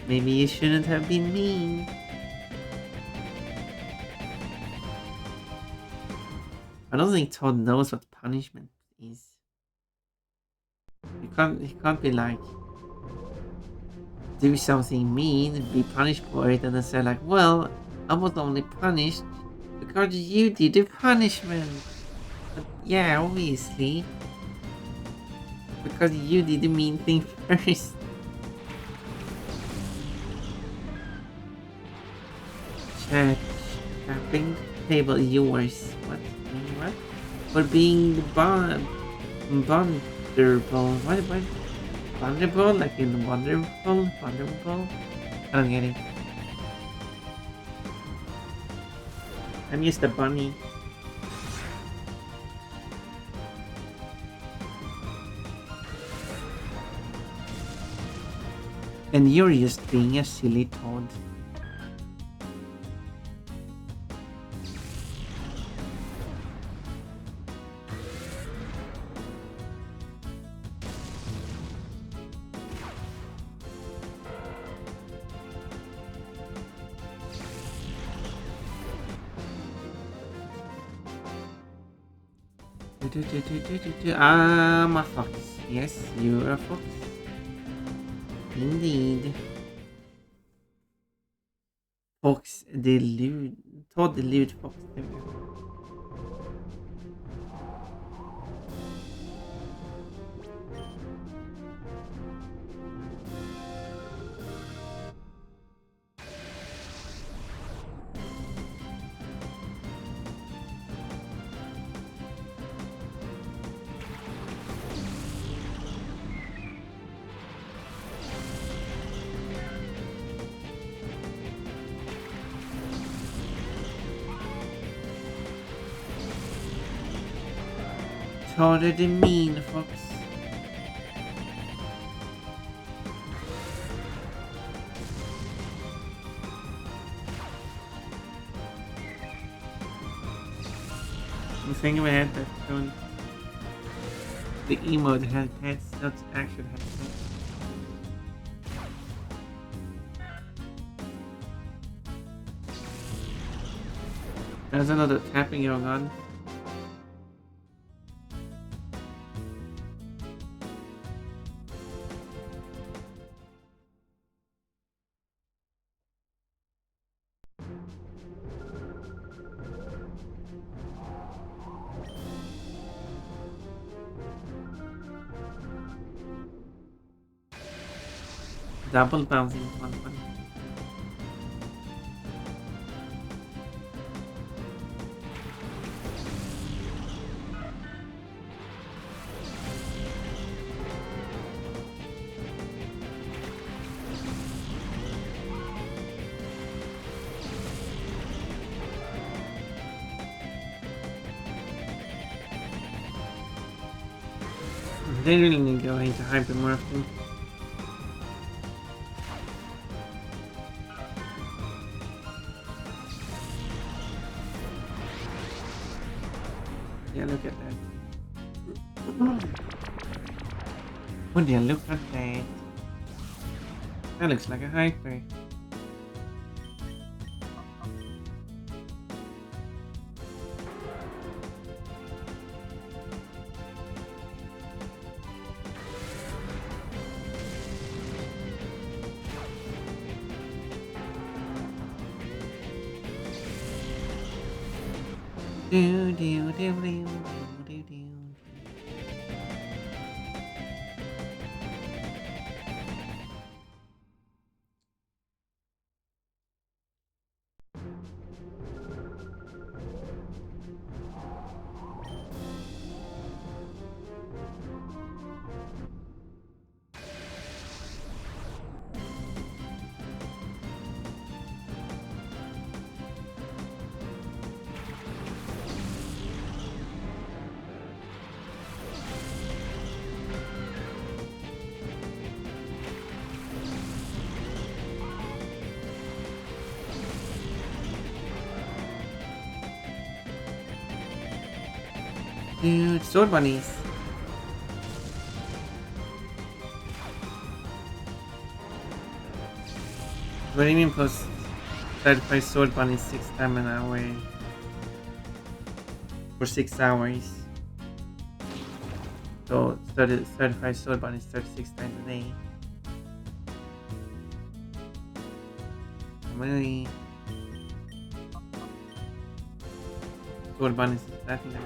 Maybe you shouldn't have been mean. I don't think Todd knows what punishment is. He can't be like, do something mean, be punished for it, and then say like, well, I was only punished because you did the punishment. But yeah, obviously. Because you did the mean thing first. Chat. Tapping table yours. What? What? For being vulnerable. What? Vulnerable? Like in wonderful? Vulnerable? I don't get it. I'm just a bunny. And you're just being a silly toad. I'm a fox. Yes, you're a fox. Indeed. Fox delude. Todd delude fox. There we go. Taller the mean fox. The thing we had that don't the emote had pets, not actually had pets. There's another tapping going on. Double bouncing one. They really need to go into hyper more often. Yeah, look at that. Would you look at that? That looks like a hyper. Do. Dude, sword bunnies. What do you mean plus 35 sword bunnies 6 times an hour? For 6 hours. So 35 sword bunnies 36 times a day. many gold bunnies is that in a week?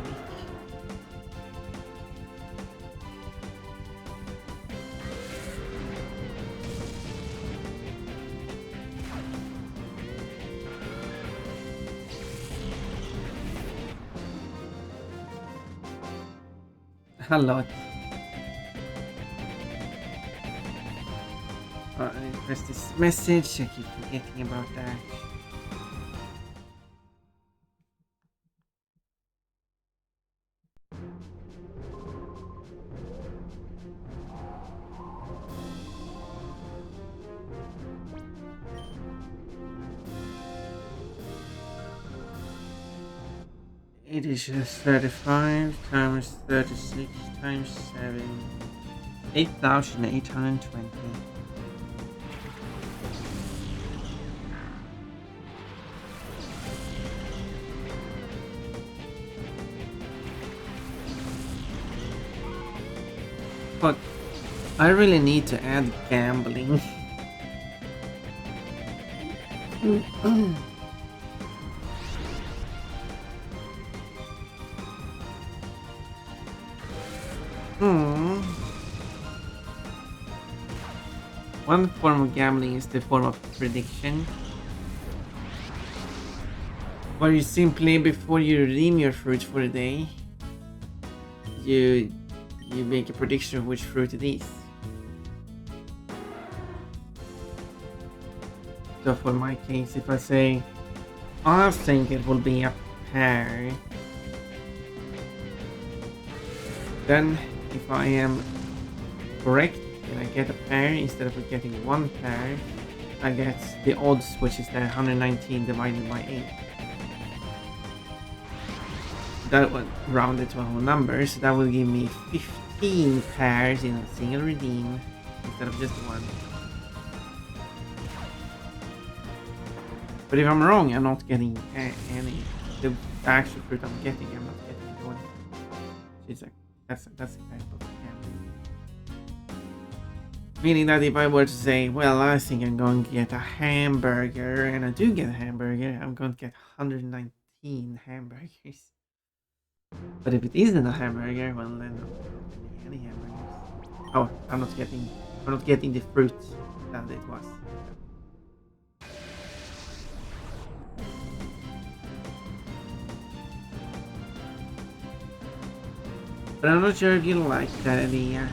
A lot. Press this message. I keep forgetting about that. It is just 35 times 36 times 7. 8,820. But I really need to add gambling. One form of gambling is the form of prediction, where you simply, before you redeem your fruit for the day, you make a prediction of which fruit it is. So for my case, if I say, I think it will be a pear, then if I am correct and I get a pear instead of getting one pear, I get the odds, which is the 119 divided by 8. That would round it to a whole number, so that will give me 15 pairs in a single redeem instead of just one. But if I'm wrong, I'm not getting any. The actual fruit I'm getting, I'm not getting one. It's like that's the type of gambling. Meaning that if I were to say, well, I think I'm going to get a hamburger, and I do get a hamburger, I'm going to get 119 hamburgers. But if it isn't a hamburger, well then I'm not getting any hamburgers. Oh, I'm not getting the fruit that it was. But I'm not sure if you like that idea.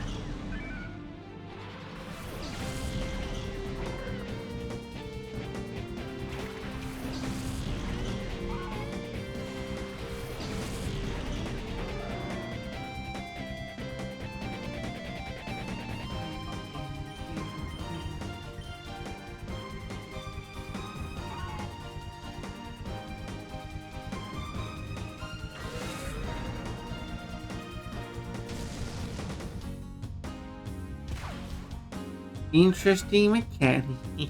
Interesting mechanic.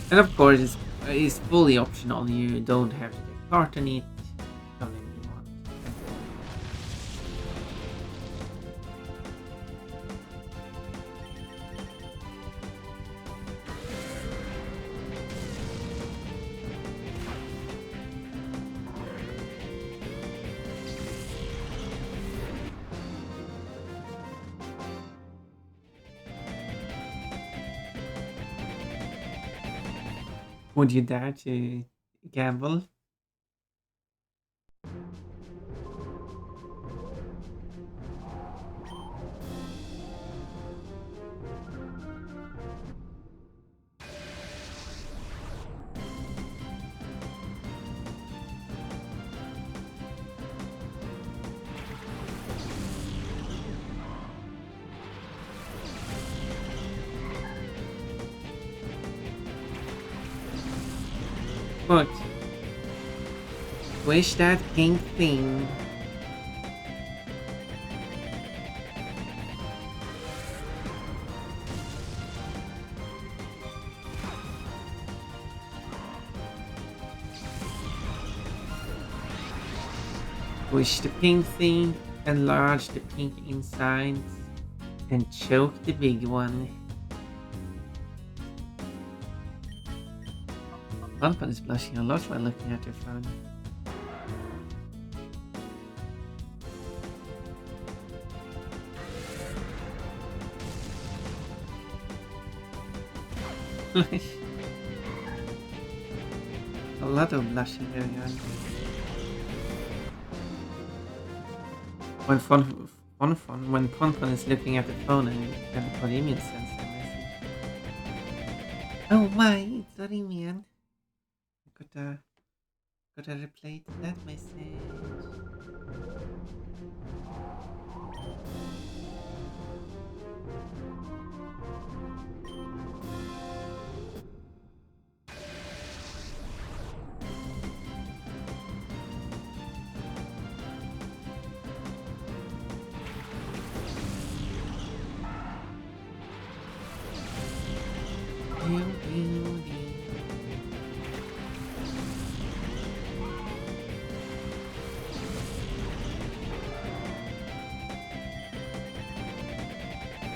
And of course, it's fully optional. You don't have to take part in it. Don't if you want. Would you dare to gamble? But wish that pink thing. Wish the pink thing, enlarge the pink insides, and choke the big one. Pump is blushing a lot while looking at your phone. A lot of blushing going on. When when Ponpon is looking at the phone and Orimian sends a message. Oh my, it's Orimian. Gotta reply to that message.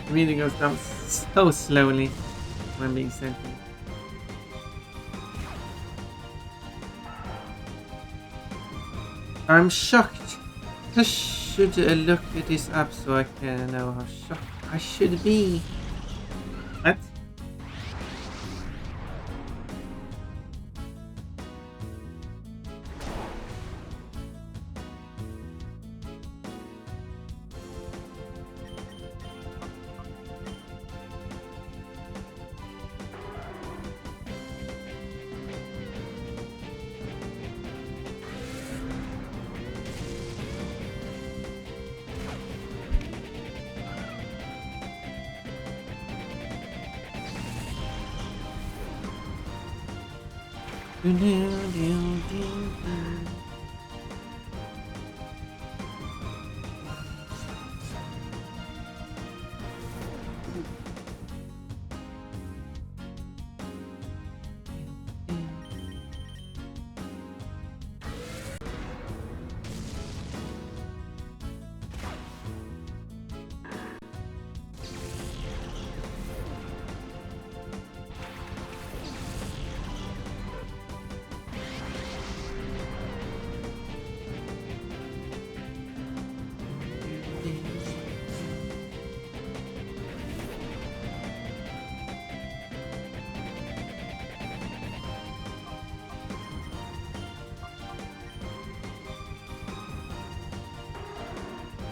It really goes down so slowly when being sent. I'm shocked. I should look at this up so I can know how shocked I should be. What?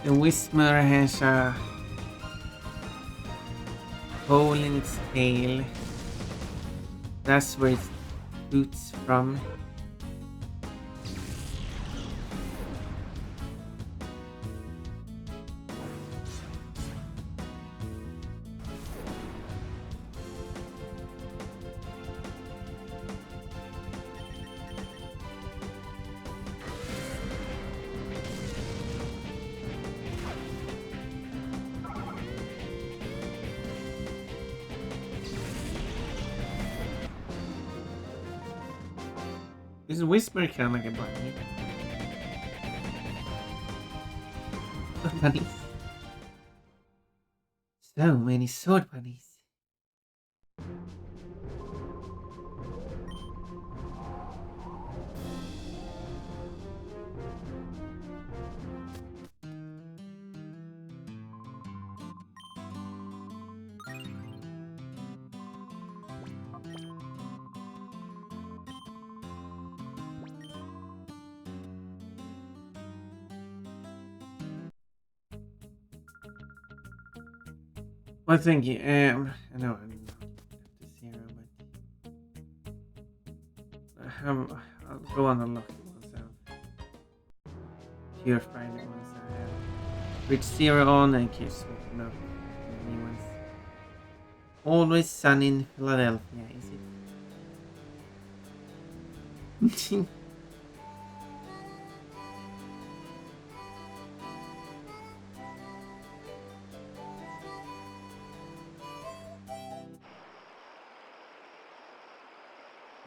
The Whismer has a hole in its tail. That's where it shoots from. Is Whisper kind of like a bunny? Bunnies. So many sword bunnies. Well, thank you. I know I'm not up to zero, but I'll go on unlock the ones I've purified, the ones I have reached zero on, and keep swapping up the new ones. Always sun in Philadelphia, is it?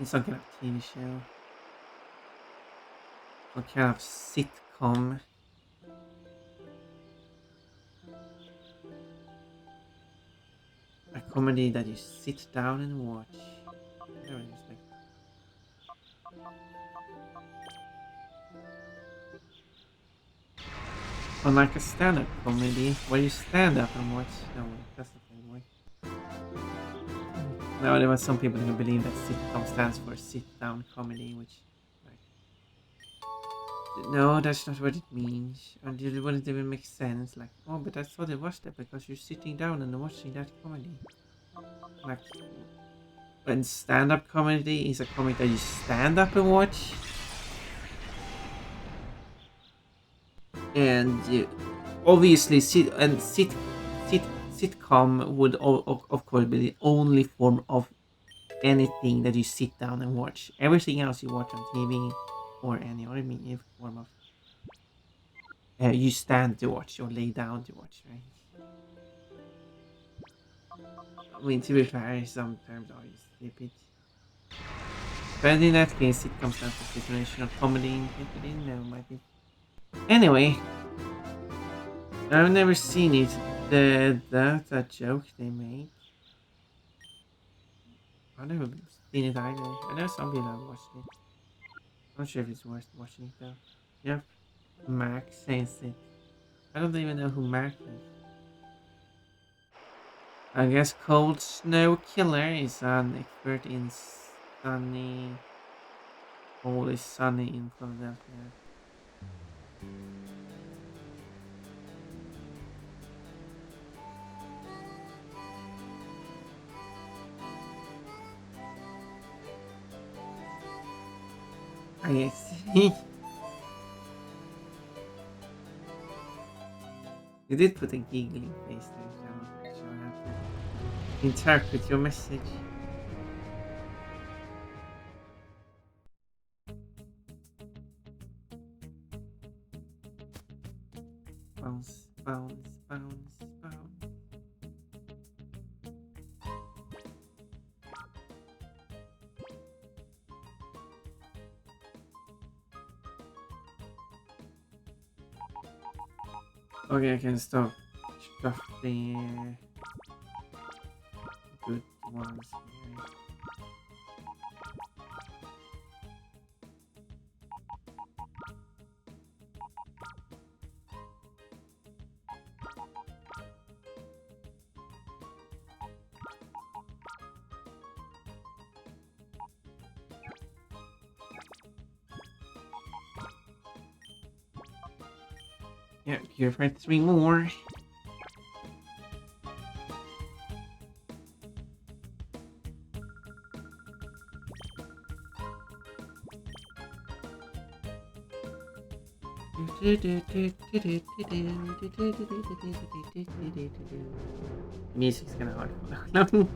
It's some kind of TV show. Some kind of sitcom. A comedy that you sit down and watch. I don't respect. Unlike a stand-up comedy where you stand up and watch. No, wait, that's the thing. Wait. No, there was some people who believe that sitcom stands for sit-down comedy, which, like, no, that's not what it means. And it wouldn't even make sense. Like, oh, but I thought they watched that because you're sitting down and watching that comedy. Like, when stand-up comedy is a comedy that you stand up and watch. And obviously, sitcom would of course be the only form of anything that you sit down and watch. Everything else you watch on TV or any other media form of you stand to watch or lay down to watch, right? I mean, to be fair, sometimes are you stupid. But in that case, sitcom stands for situational comedy. In case you didn't know, might be. Anyway, I've never seen it. That's a joke they make. I've never seen it either. I know some people have watched it. I'm not sure if it's worth watching it though. Yep, Max says it. I don't even know who Max is. I guess Cold Snow Killer is an expert in sunny. Always sunny in Philadelphia. I guess. You did put a giggling face there, so I'm not sure how to interpret your message. Bounce, bounce, bounce, bounce. Okay, I can stop the good ones here. Yeah, purify 3 more. Music's kinda hard to follow.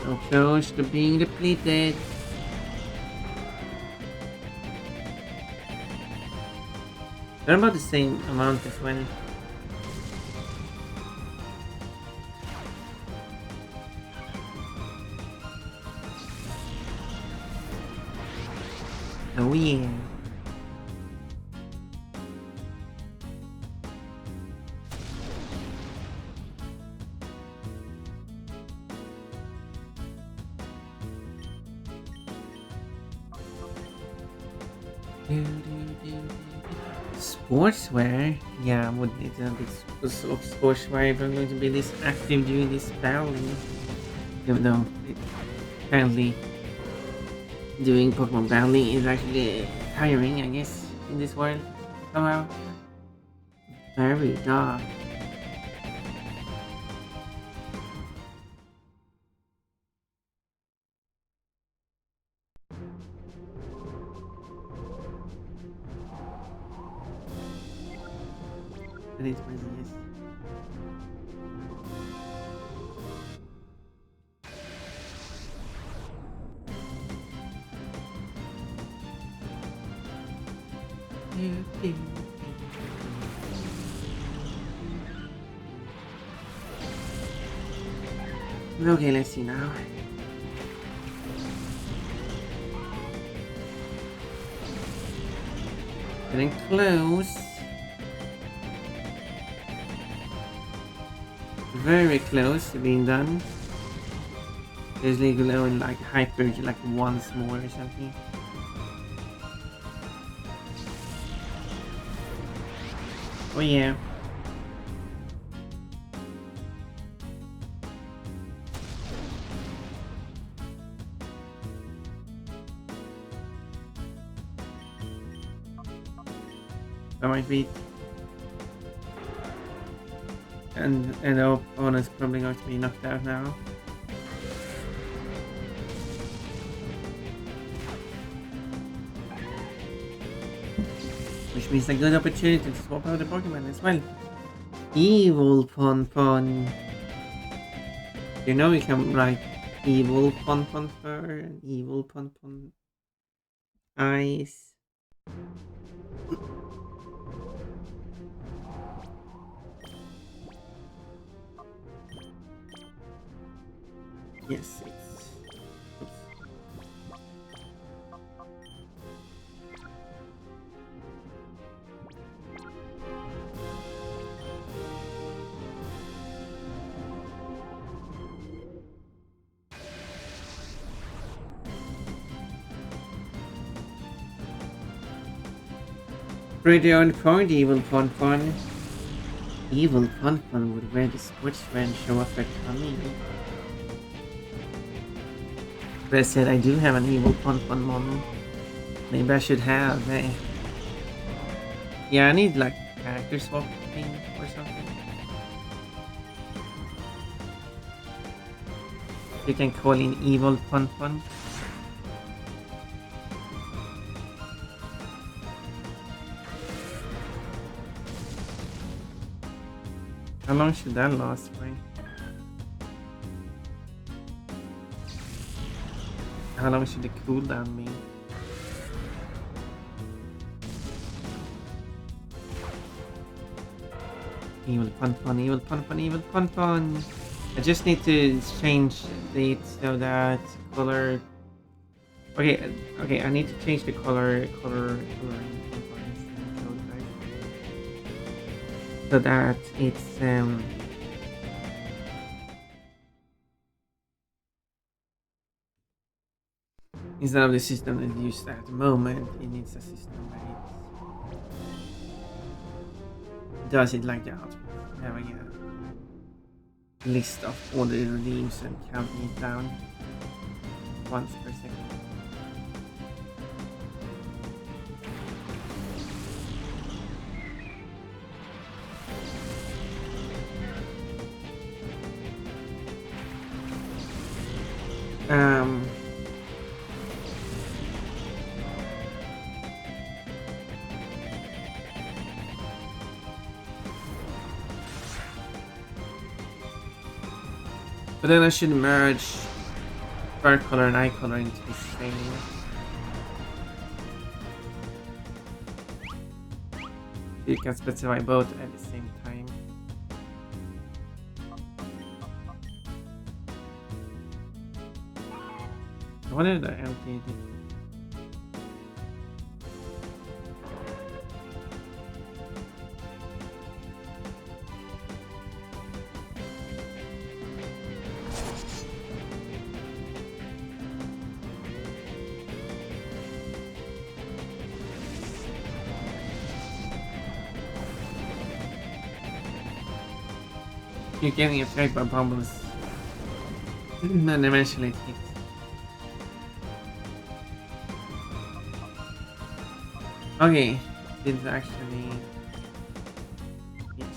So close to being depleted. They're about the same amount as well. Oh yeah. Sportswear? Yeah, I would need a bit of sportswear if I'm going to be this active during this battling. Even though apparently doing Pokemon battling is actually tiring, I guess, in this world. Somehow. Very dark. It is crazy, yes. Okay, let's see now. Getting close. Very close to being done. There's legal only like hyper like once more or something. Oh yeah. That might be. And the opponent's probably going to be knocked out now. Which means a good opportunity to swap out the Pokemon as well. Evil Pon Pon. You know you can write Evil Pon Pon fur and Evil Pon Pon eyes. Yes, it's... Oops. Pretty on point, Evil Pon Pon. Evil Pon Pon would wear the sports brand show off at tummy. But I said I do have an Evil Pon Pon model. Maybe I should have, eh? Yeah, I need like character swap thing or something. You can call in Evil Pon Pon. How long should that last for? How long should the cooldown be? Evil Pon Pon, Evil Pon Pon, Evil Pon Pon. I just need to change it so that color. Okay, okay. I need to change the coloring so that it's instead of the system that's used at the moment, it needs a system where it does it like that, having a list of all the redeems and counting it down once per second. But then I should merge fur color and eye color into the same. You can specify both at the same time. I wonder if the empty did. You're getting affected by problems and eventually it hits. Okay, didn't actually. Yes,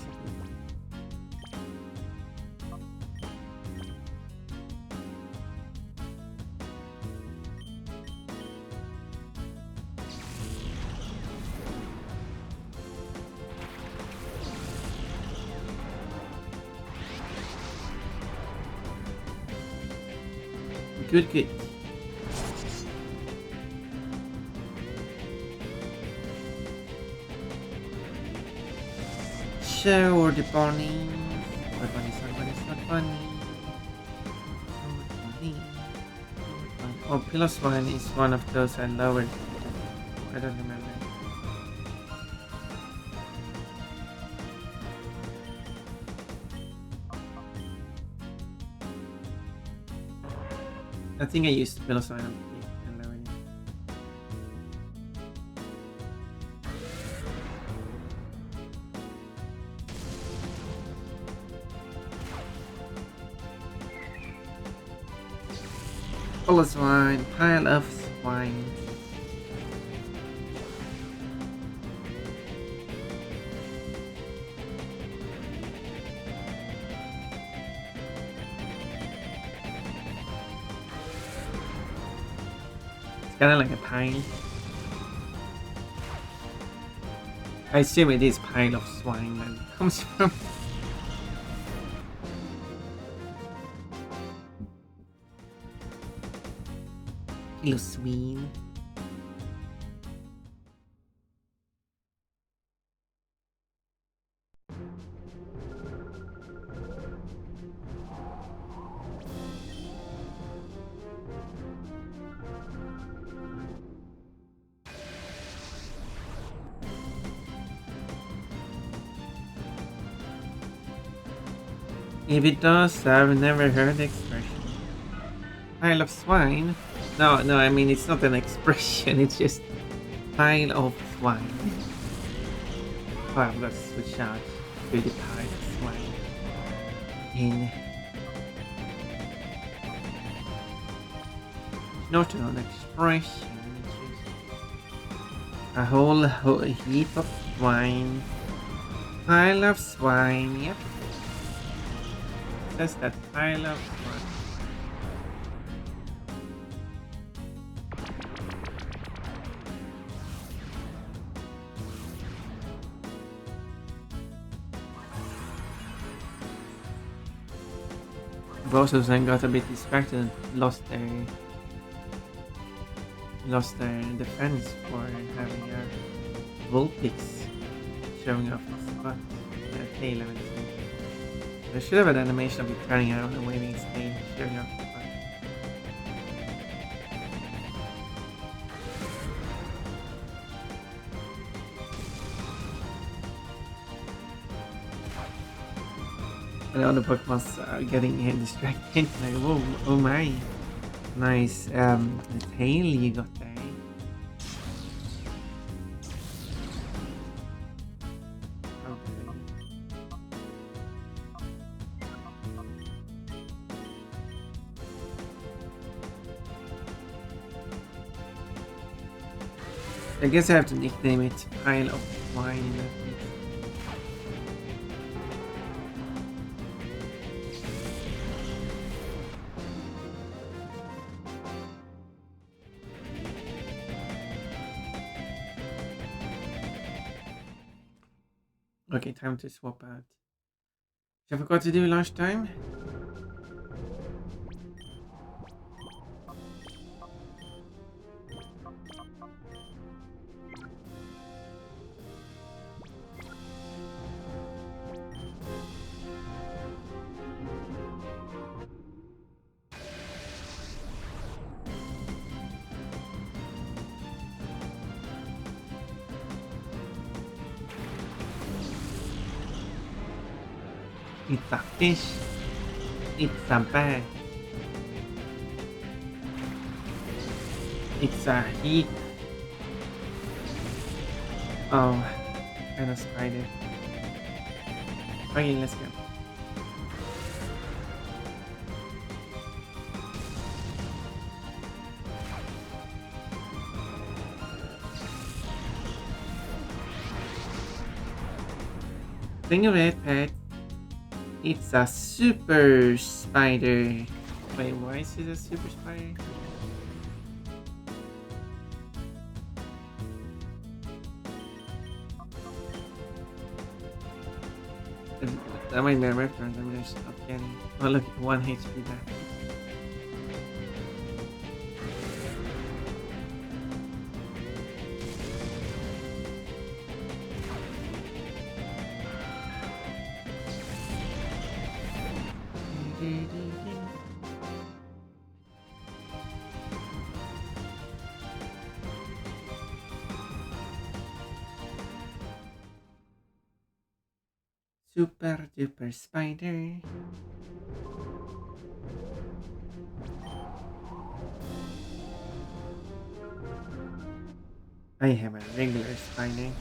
good, good. Show or the bunny. Not bunny, not bunny, not bunny. Oh, Pillow Swine is one of those I lowered. I don't remember. I think I used Pillow Swine on peak and lowered it. Full of swine, pile of swine. It's kind of like a pile. I assume it is pile of swine that it comes from. Little swine. If it does, I've never heard the expression. Pile of swine? No, I mean, it's not an expression, it's just pile of swine. Oh, I've got to switch out to the pile of swine. In. It's not an expression, it's just a whole heap of swine. Pile of swine, yep. That's that pile of swine. Both of them got a bit distracted and lost their defense for having a Vulpix showing off his butt, their tail and everything. They should have an animation of it turning around and waving its tail, showing off the butt. And the other Pokemons are getting distracted. Like, whoa, oh my. Nice tail you got there. Okay. I guess I have to nickname it Pile of Wine in that case. Okay, time to swap out. I forgot to do lunchtime. It's a fish. It's a bag. It's a heat. Oh, and a spider. Okay, let's go. Think of it, pet. It's a super spider. Wait, why is it a super spider? That might be a reference, I'm just not getting. Oh look, 1 HP back. Super duper spider. I have a regular spider.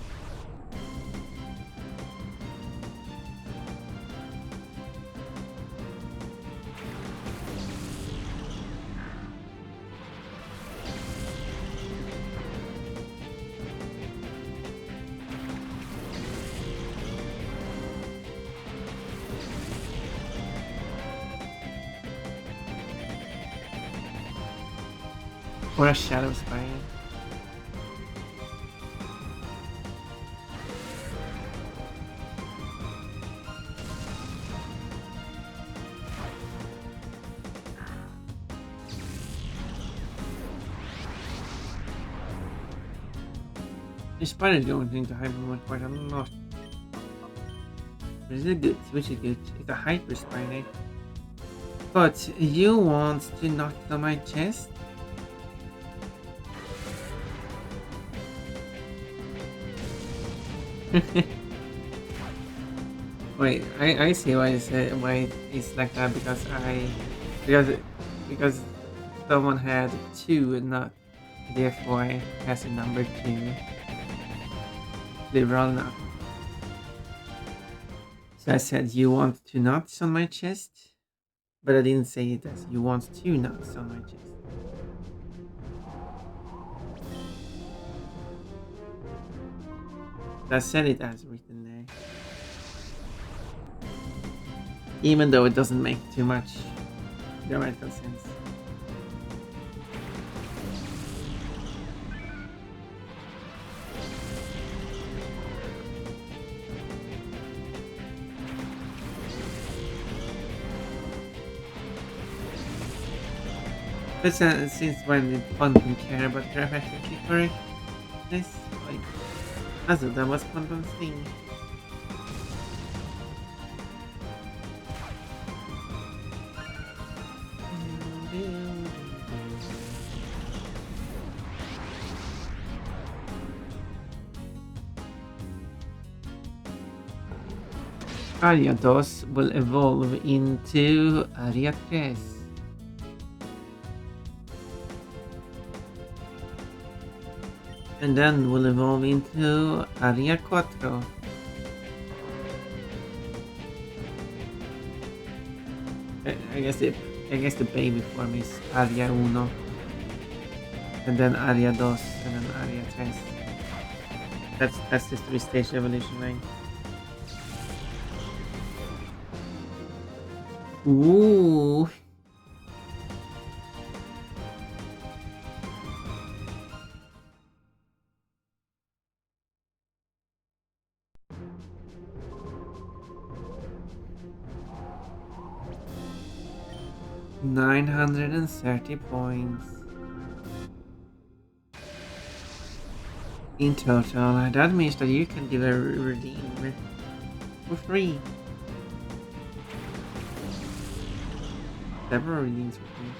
Or a shadow spider. The spider is going into hyper mode quite a lot. Which is good, which is good. It's a hyper spider. But you want to knock on my chest? Wait, I see why it's like that because because someone had 2 and not therefore has a number 2. Liberal enough. So I said you want 2 knots on my chest, but I didn't say it as you want 2 knots on my chest. I said it as written there. Even though it doesn't make too much grammatical sense. But since when did Quantum care about grammatically correctness? Like, I thought that was Quantum's thing. Area 2 will evolve into Area 3. And then will evolve into Area 4. I guess the baby form is Area 1. And then Area 2 and then Area 3. That's the 3-stage evolution line. Ooh. $930 points in total. That means that you can do a redeem for free. Several redeems for free.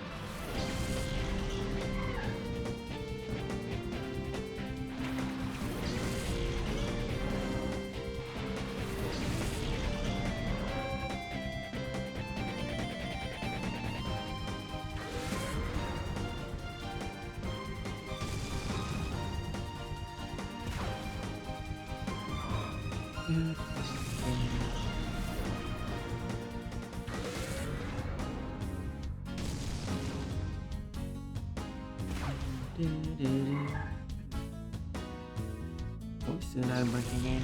Oh, soon I'm breaking in.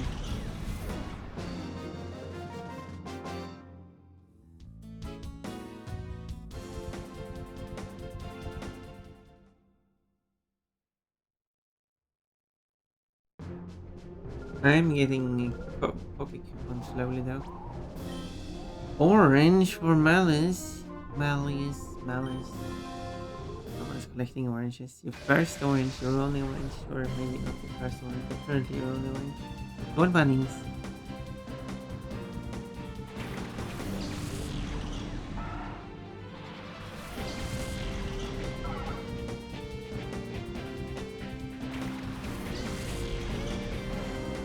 I'm getting Pokémon slowly though. Orange for Malice. Malice. Someone's collecting oranges. Your first orange, your only orange, or maybe not your first orange, but currently your only orange. Gold bunnies.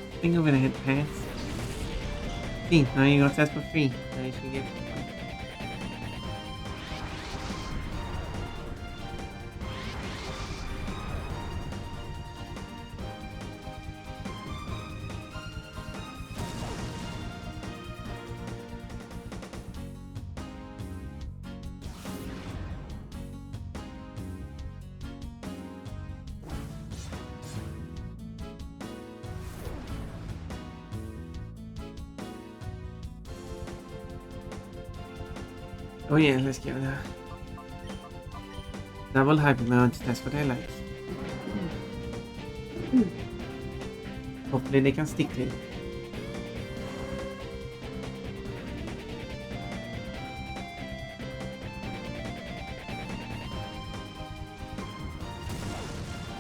I think I'm gonna hit pants. See, now you got that for free. Now you should get one. Oh yeah, let's give it a double hyper mode. That's what I like. Hopefully they can stick to it.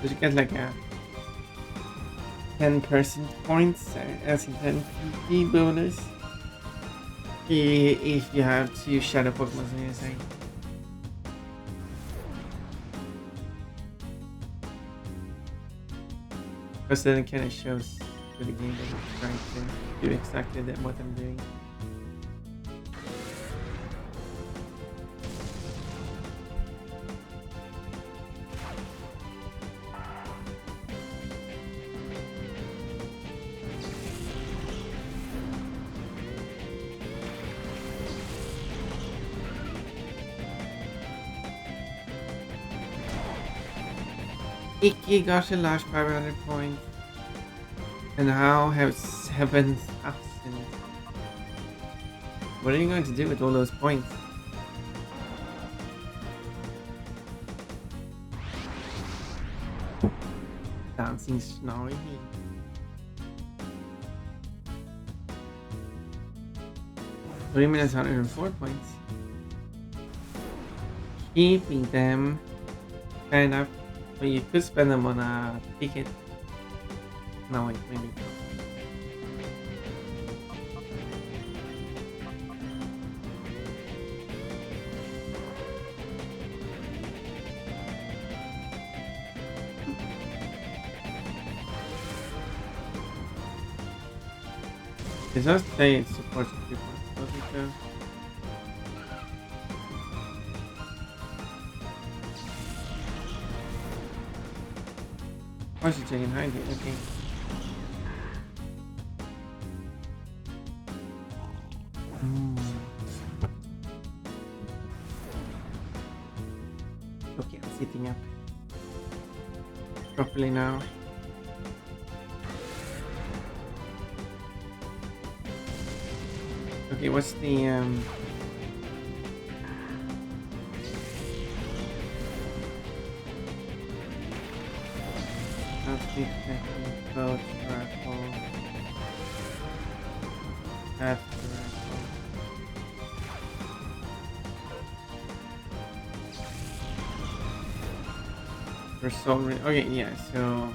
So you get like a 10% points as in 10 PP bonus if you have 2 shadow Pokemon on your side. Because then it kind of shows to the game that it's trying to do exactly what I'm doing. Icky got a large 500 points. And how have 7,000? What are you going to do with all those points? Dancing Snorri. 3 minutes, 104 points. Keeping them fair enough. But you could spend them on a ticket. No, wait, maybe. It does say it supports people, does it though? Why is it taking hide here? Okay. Okay, I'm sitting up properly now. Okay, what's the outfit coach raffle after raffle. For soul okay, yeah, so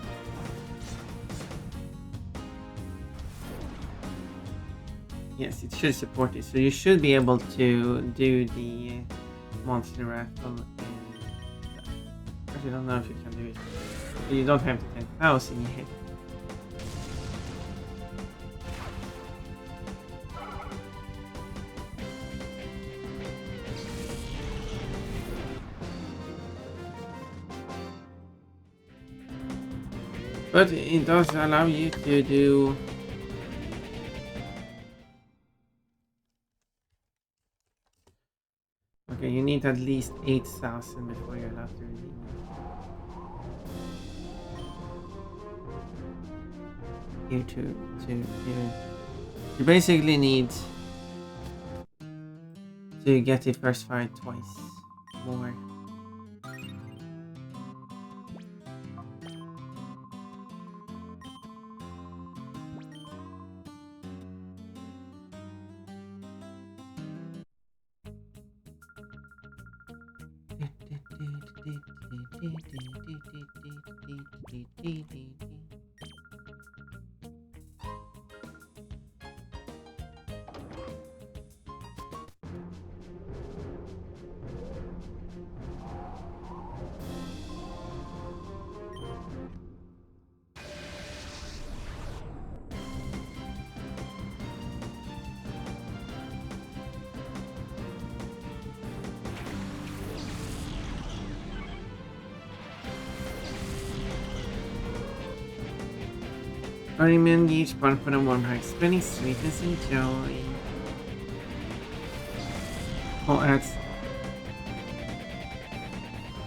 yes, it should support it. So you should be able to do the monthly raffle and actually I don't know if you can do it. You don't have the 10,000 yet. But it does allow you to do okay, you need at least 8,000 before you're allowed to redeem it. Here to here. You basically need to get it first fight twice more. Remind each one for the warm heart, spreading sweetness and joy. Oh, that's.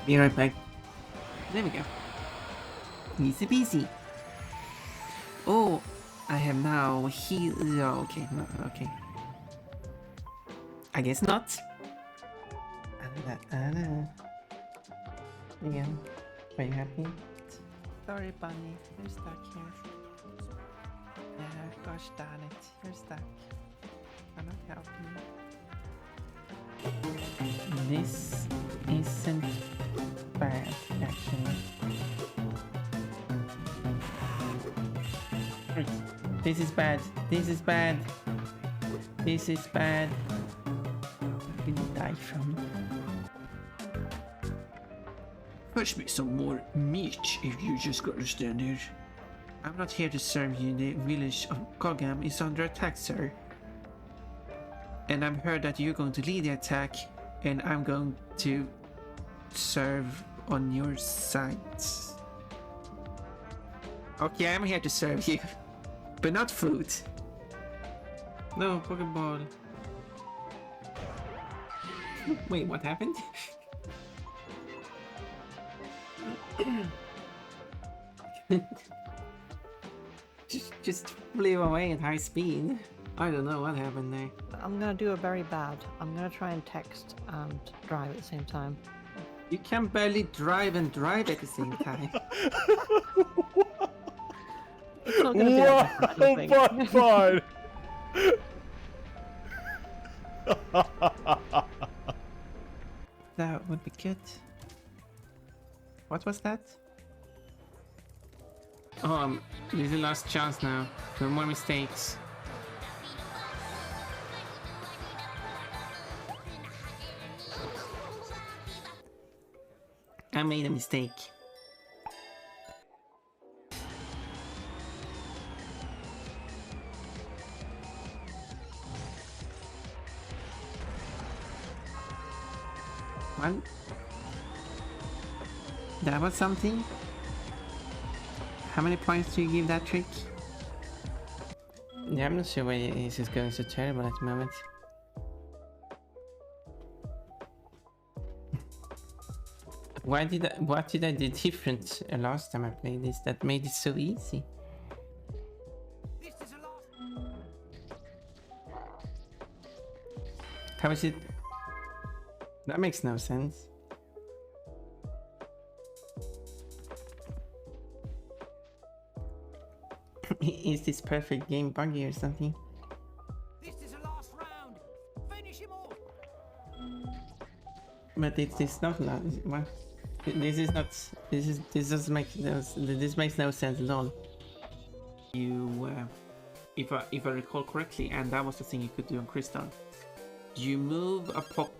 Be right back. There we go. Easy peasy. Oh, I have now healed. Oh, okay, no, okay. I guess not. Yeah, are you happy? Sorry, Bunny, you're stuck here. Gosh darn it, you're stuck. I'm not helping you. This isn't bad, actually. This is bad. This is bad. This is bad. Where did you die from? Fetch me some more meat if you just got to stand here. I'm not here to serve you. The village of Kogam is under attack, sir. And I've heard that you're going to lead the attack, and I'm going to serve on your side. Okay, I'm here to serve you, but not food. No, Pokeball. Wait, what happened? just flew away at high speed. I don't know what happened there. I'm gonna do a very bad. I'm gonna try and text and drive at the same time. You can barely drive and drive at the same time. It's not gonna be that different, I don't think. Fine. That would be good. What was that? Oh, this is the last chance now. No more mistakes. I made a mistake. What? That was something? How many points do you give that trick? Yeah, I'm not sure why this is going so terrible at the moment. What did I do different last time I played this that made it so easy? How is it? That makes no sense. Is this perfect game buggy or something? This is the last round. Finish him off. But it's not last. What? This is not. This doesn't make no. This makes no sense at all. You, if I recall correctly, and that was the thing you could do on Crystal. You move a pop.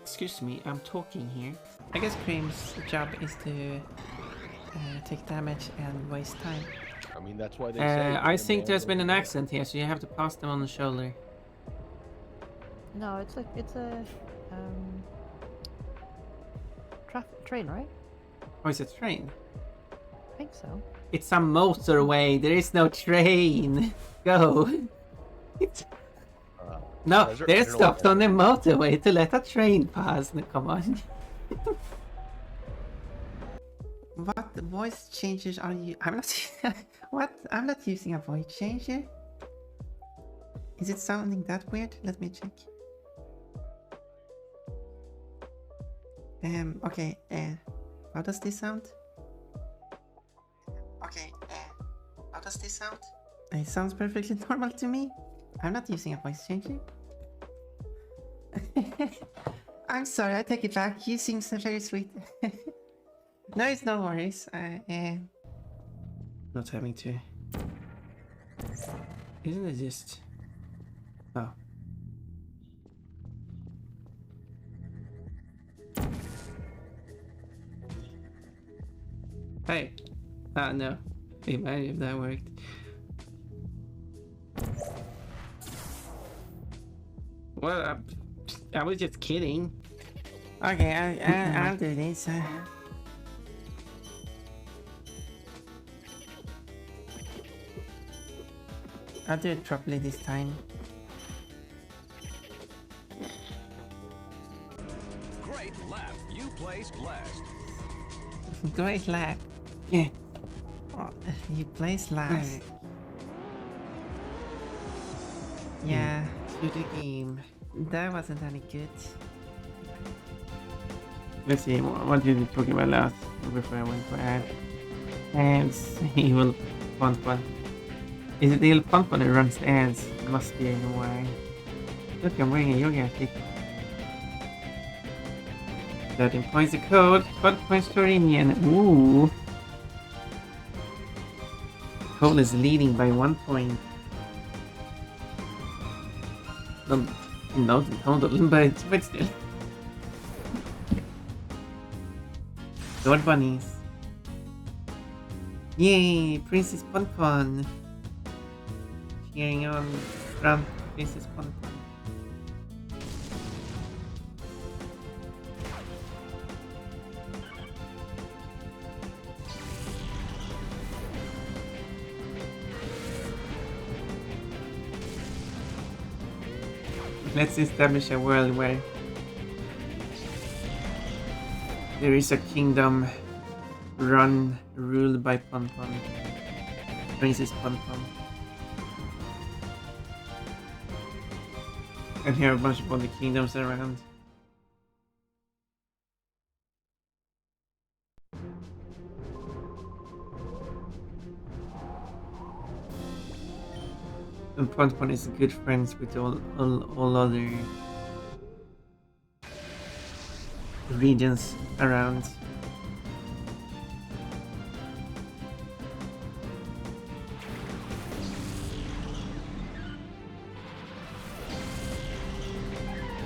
Excuse me, I'm talking here. I guess Cream's job is to take damage and waste time. I mean, that's why they say. I think there's been an accident here, so you have to pass them on the shoulder. No, it's a train, right? Oh, it's a train? I think so. It's a motorway. There is no train. Go. No, they're stopped on the motorway to let a train pass. No, come on. What voice changes are you? I'm not. What? I'm not using a voice changer. Is it sounding that weird? Let me check. Okay. How does this sound? Okay. How does this sound? It sounds perfectly normal to me. I'm not using a voice changer. I'm sorry, I take it back. You seem so very sweet. No, it's no worries. Not having to. Isn't it just... Oh. Hey. No. Imagine if that worked. Well, I was just kidding. Okay, I'll do this. I'll do it properly this time. Great lap. You placed last. Great lap. Yeah. Oh, you placed last. Yeah, to the game. That wasn't any good. Let's see, what did you talk about last before I went to add? Ads, evil Ponpon. Is it the evil Ponpon that runs the ads? Must be why. Look, I'm wearing a yoga outfit. 13 points of code, 12 points to Rinian. Ooh. Cole is leading by 1 point. Not in total, but still. Sword bunnies. Yay, Princess Ponpon. Cheering on from Princess Ponpon. Let's establish a world where there is a kingdom ruled by Ponpon. Princess Ponpon. And here are a bunch of other kingdoms around. And Ponpon is good friends with all other regions around.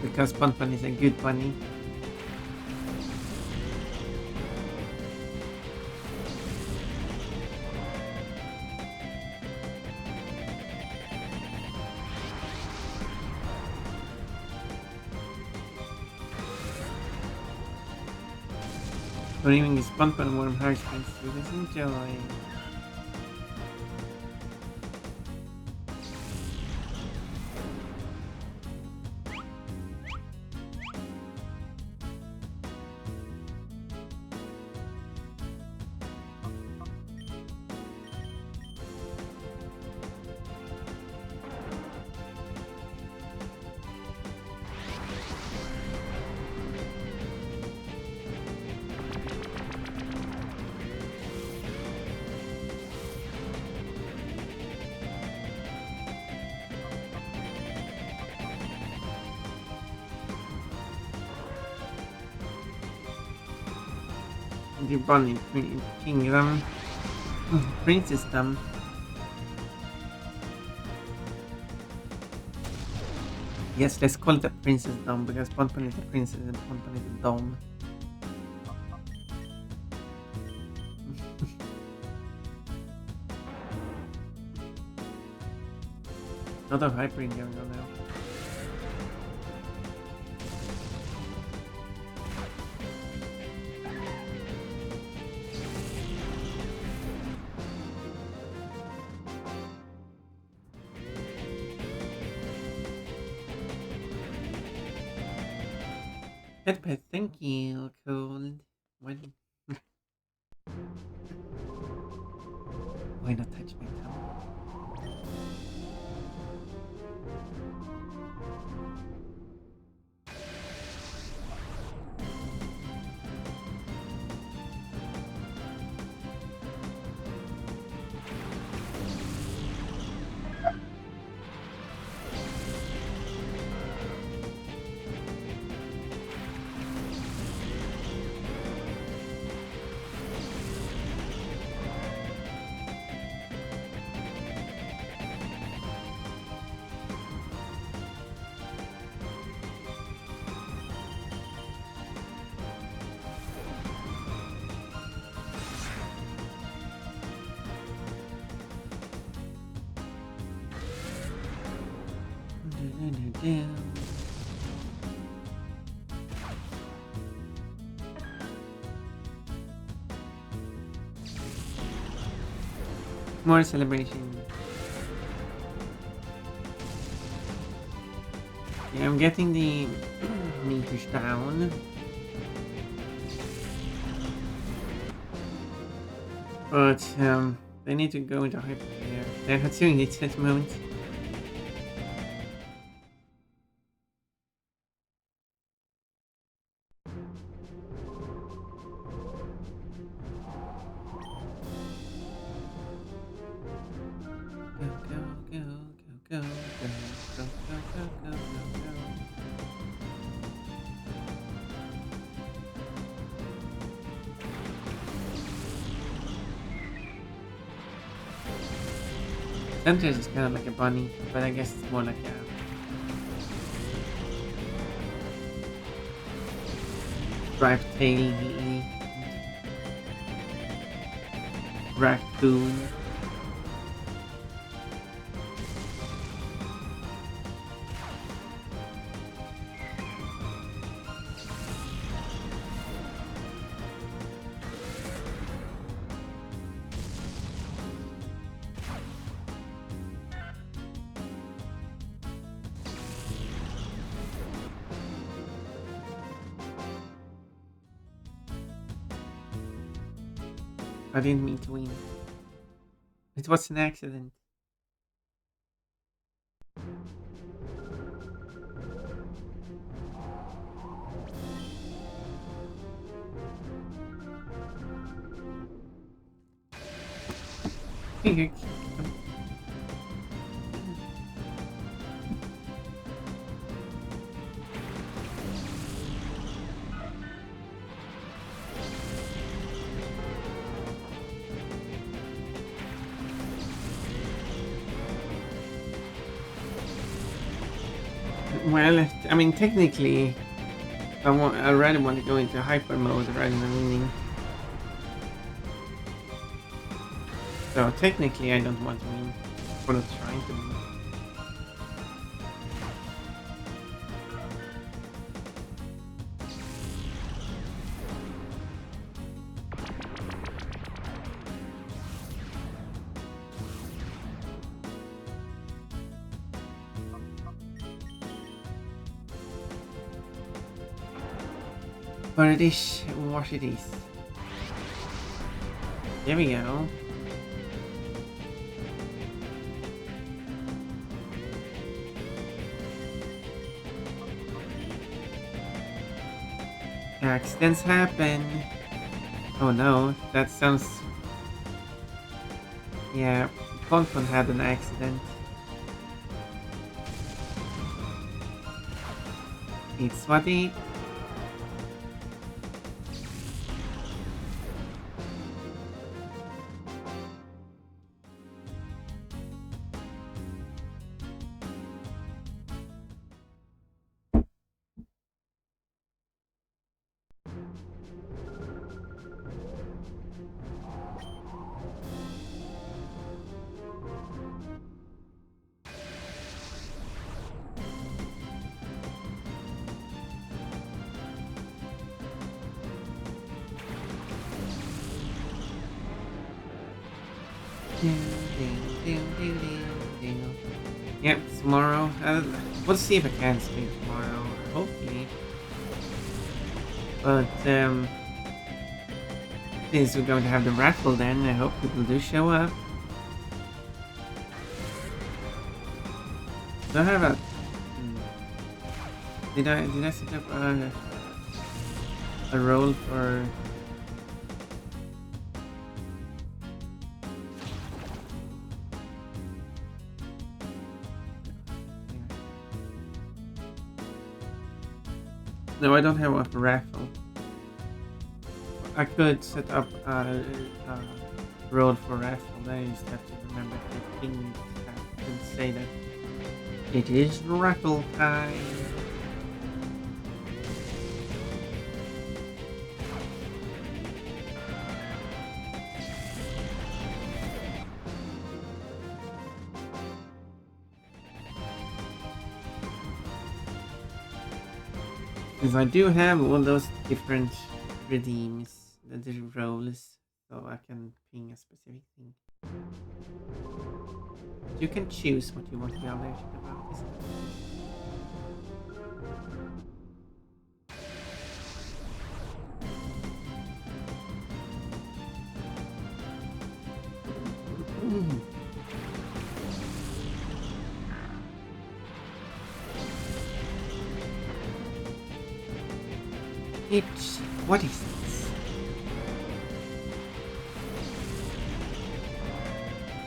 Because Ponpon is a good bunny. Believing is Ponpon warm hearts and students enjoy. The bunny kingdom, princessdom. Yes, let's call it a princessdom because Ponpon is a princess and Ponpon is a dome. Lot of hypering going on now. Headpad, thank you, Cold. Why not touch my tongue? More celebration. I'm getting the meters down. But they need to go into hyper there. They're not doing it at the moment. Go, go, go, go, go, go, go, go, go, go, go. Hunter's is kind of like a bunny, but I guess it's more like a striped tail raccoon. I didn't mean to win. It was an accident. Finger kick. Well, I mean, technically, I rather want to go into hyper mode rather than winning. So technically, I don't want to win, or not trying to win. But it is what it is. There we go. Accidents happen. Oh no, that sounds... Yeah, Ponton had an accident. It's what it... Yep, tomorrow. We'll see if I can stream tomorrow. Hopefully. But since we're going to have the raffle, then I hope people do show up. Do I have a? Did I set up a role for? No, I don't have one for raffle. I could set up a role for raffle. Then I just have to remember to ping and say that it is raffle time. Because I do have all those different redeems, the different roles, so I can ping a specific thing. You can choose what you want to be alerted about. It's... What is this?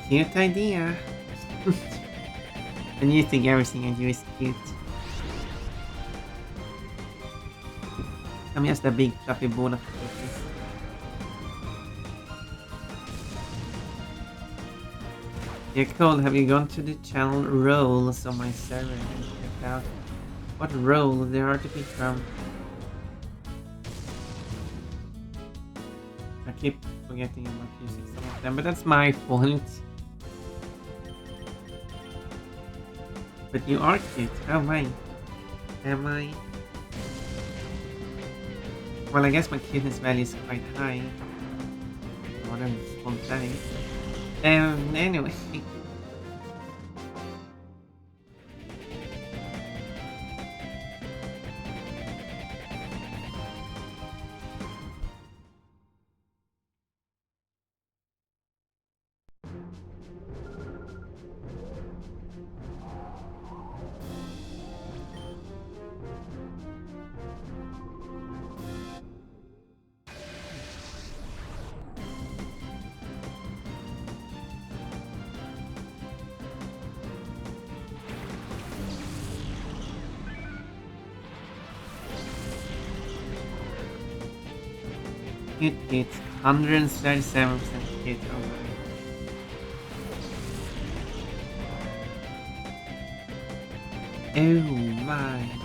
Cute idea. And you think everything I do is cute. I'm just a big fluffy ball of cookies. Yeah, Cole, have you gone to the channel roles on my server and checked out what role there are to pick from? I keep forgetting about using some of them, but that's my fault. But you are cute. Oh my. Am I? Well, I guess my cuteness value is quite high. More than spontaneous. Anyway. It's 137% hit over. Oh my.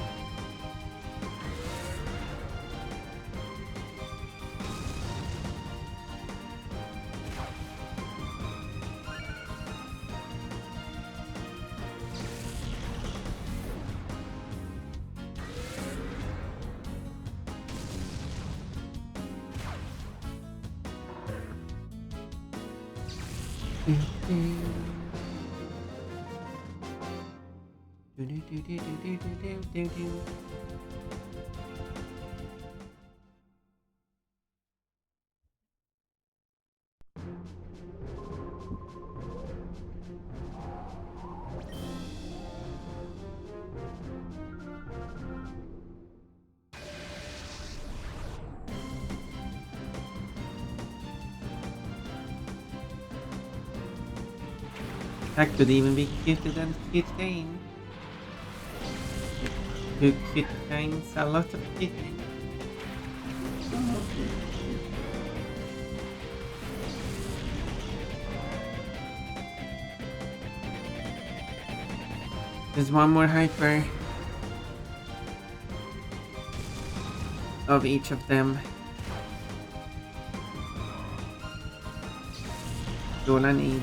That could even be cuter than cute Kane. Cute Kane's a lot of kitten. There's one more hyper of each of them. That's all I need.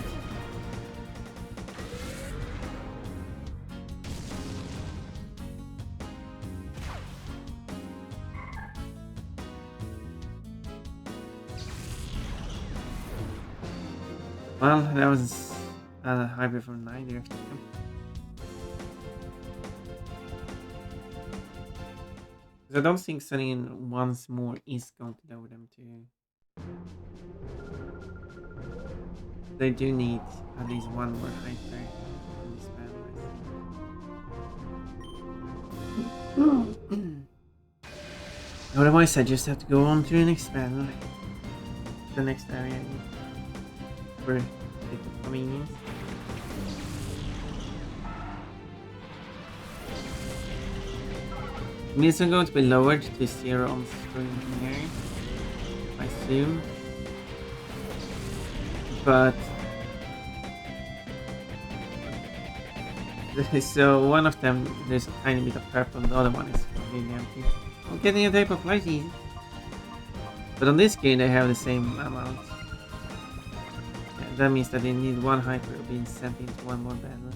Well, that was a hybrid from neither of them. I don't think sending in once more is going to lower them too. They do need at least one more hyper in this battle, I think. Otherwise, I just have to go on to the next battle. The next area. For convenience. These are going to be lowered to 0 on screen here, I assume. But so one of them there's a tiny bit of purple, the other one is completely empty. I'm getting a type of lighty. But on this game they have the same amount. That means that they need one hyper being sent into one more battle.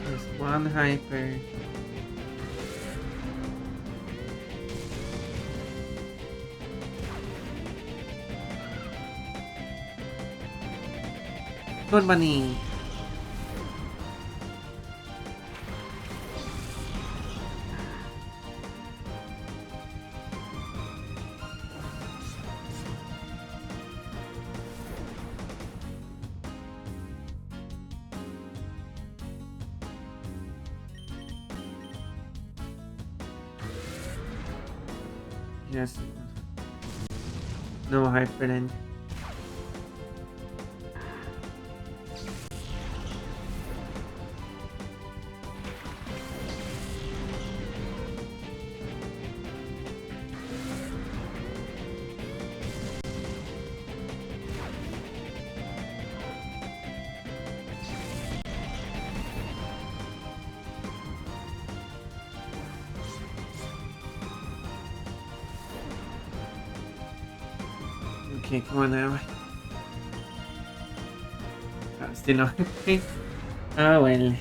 There's one hyper. Good bunny. Yes. No hyper then. Okay, come on now. Oh, still not. Oh well.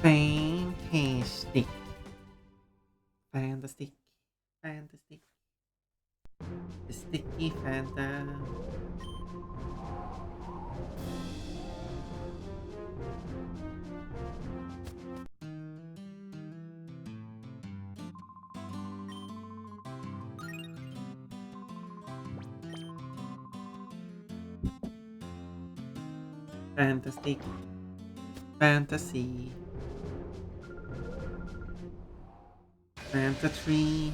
Fantastic. Fantastic. Fantastic. The sticky Fanta. Fantastic. Fantasy. Fanta tree.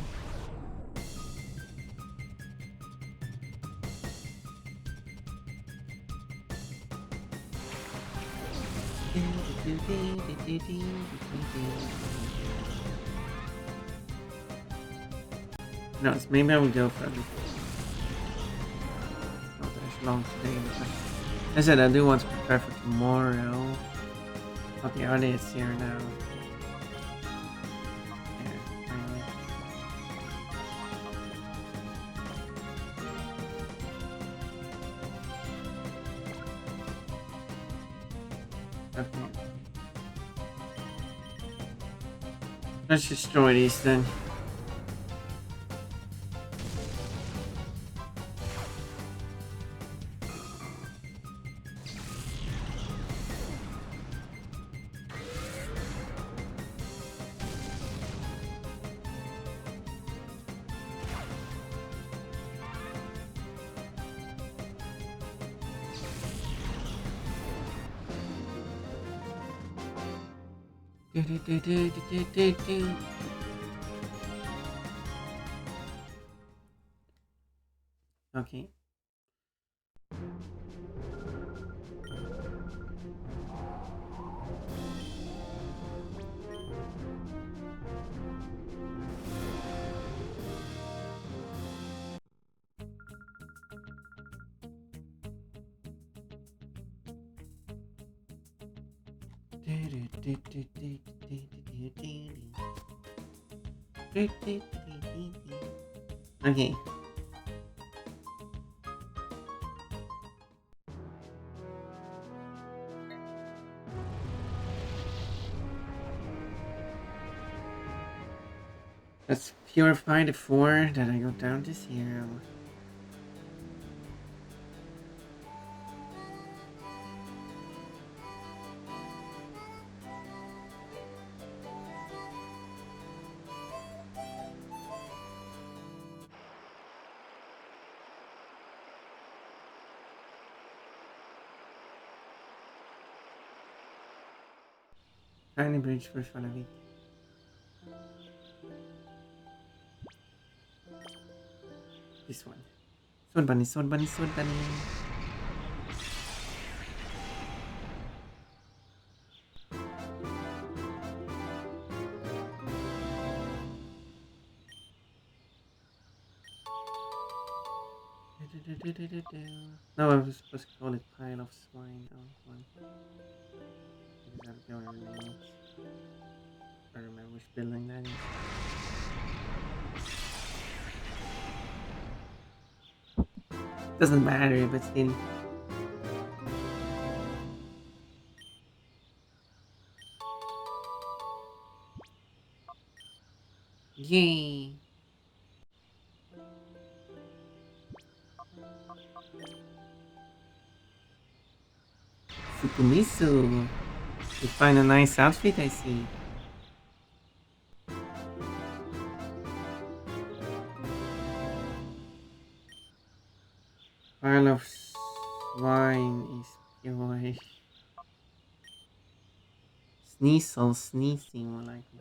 No, it's maybe I will go for it. Not as long today, but I said I do want to prepare for tomorrow. Okay, are they here now? Yeah, finally. Okay. Let's destroy these then. Okay. Okay. Let's purify the 4 that I go down to 0. Tiny bridge for fun of it. This one. Sword bunny, sword bunny, sword bunny. No, I was supposed to call it pile of swine. Oh, one. I just have to go and rename it. I remember which building that is. Doesn't matter, but still. Yay! Fukumisu! You find a nice outfit, I see. Pile of swine is pure. Sneasel, sneezing more likely.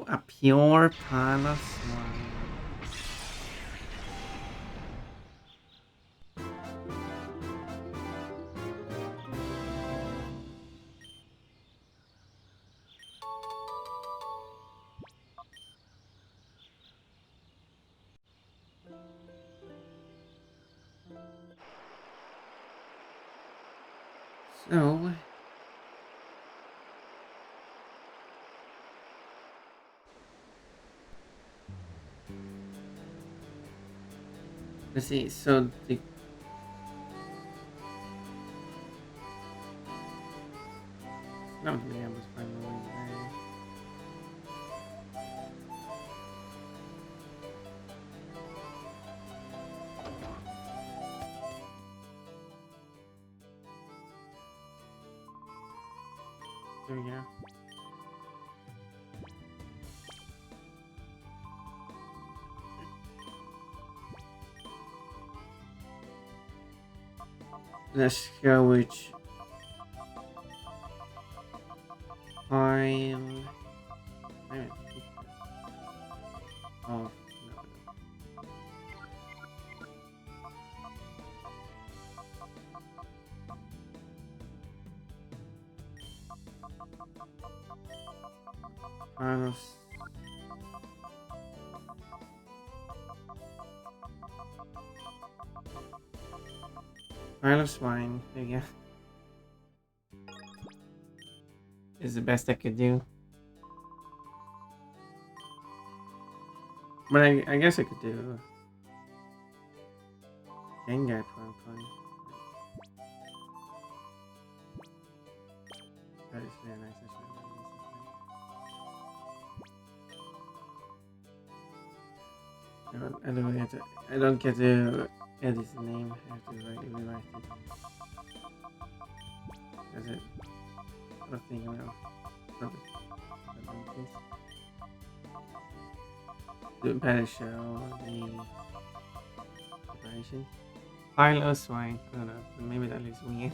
A pure pile of swine. So, let's see. So the not the man was finally there. There we go. Let's go with pile. Oh, no. Pile of Pile of swine. There you go. Is the best I could do. But I guess I could do Gengar Pokemon. That is very nice. I don't get to. I don't get to edit the name. I have to rewrite it. That's it. Nothing else. Do a better show the operation. Pile of swine. I don't know. Maybe that looks weird.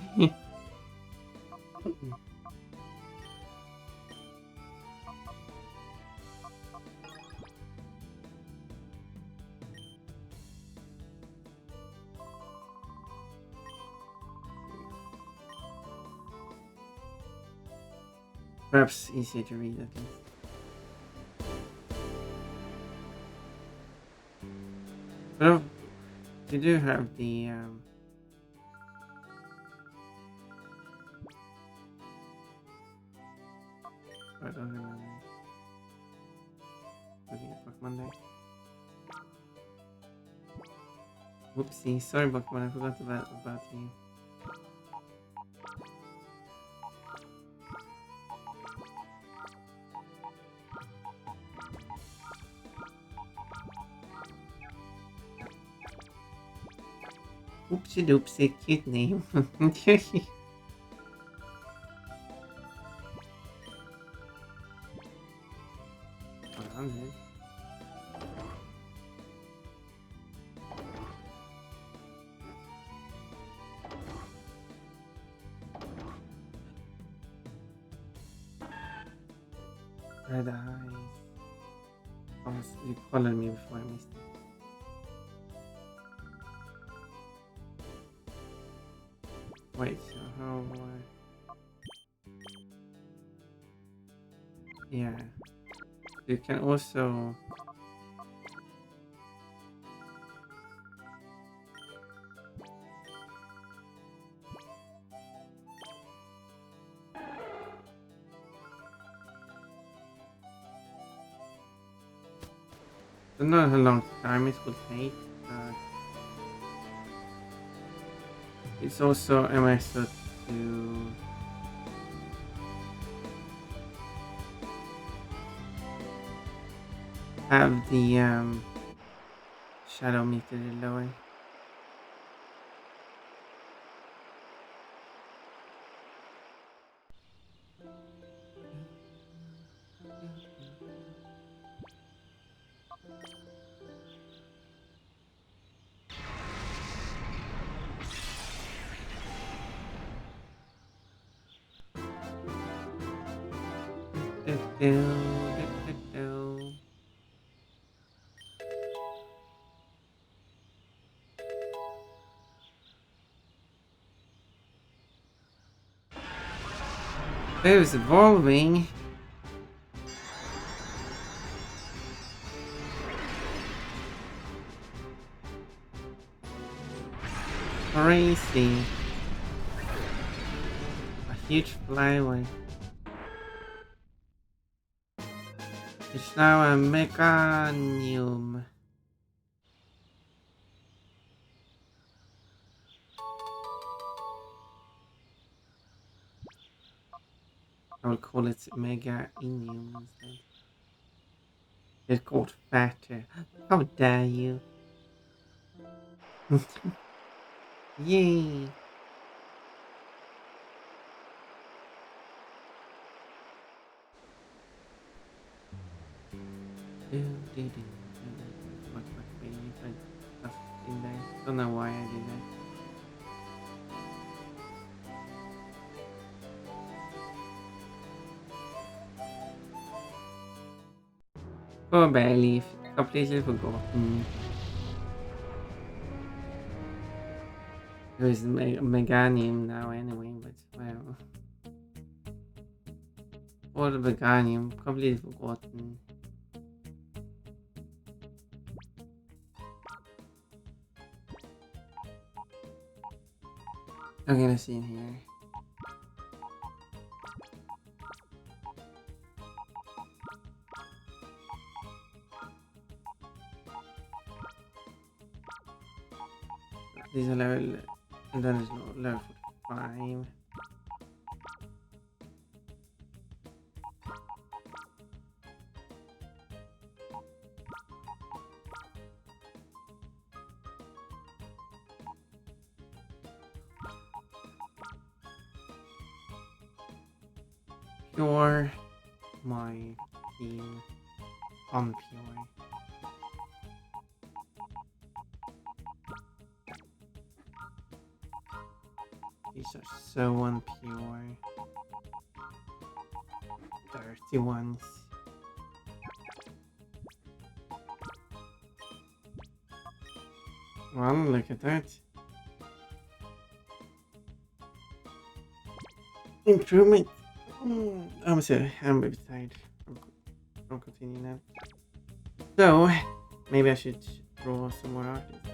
Perhaps easier to read at least. But you do have the I don't remember. Looking at Pokemon Day. Whoopsie, sorry Pokemon, I forgot about you. Oopsie doopsie, cute name. Red eyes. Oh, you colored me before I missed it. Wait, so how yeah. You can also I don't know how long time it will take, but it's also a method to have the shadow meter lower. It was evolving. Crazy. A huge flyway. It's now a mechanium. I'll call it Mega Inium instead. It's called Fatter. How dare you? Yay! Don't know why I did that. Poor Bayleaf, completely forgotten. There's Meganium now anyway, but well. Or the Meganium, completely forgotten. Okay, let's see in here. These are level, and then there's no level 45. Pure my team unpure. These are so unpure. Dirty ones. Well, look at that. Improvement. I'm sorry, I'm a bit tired. I'm continuing now. So, maybe I should draw some more artists.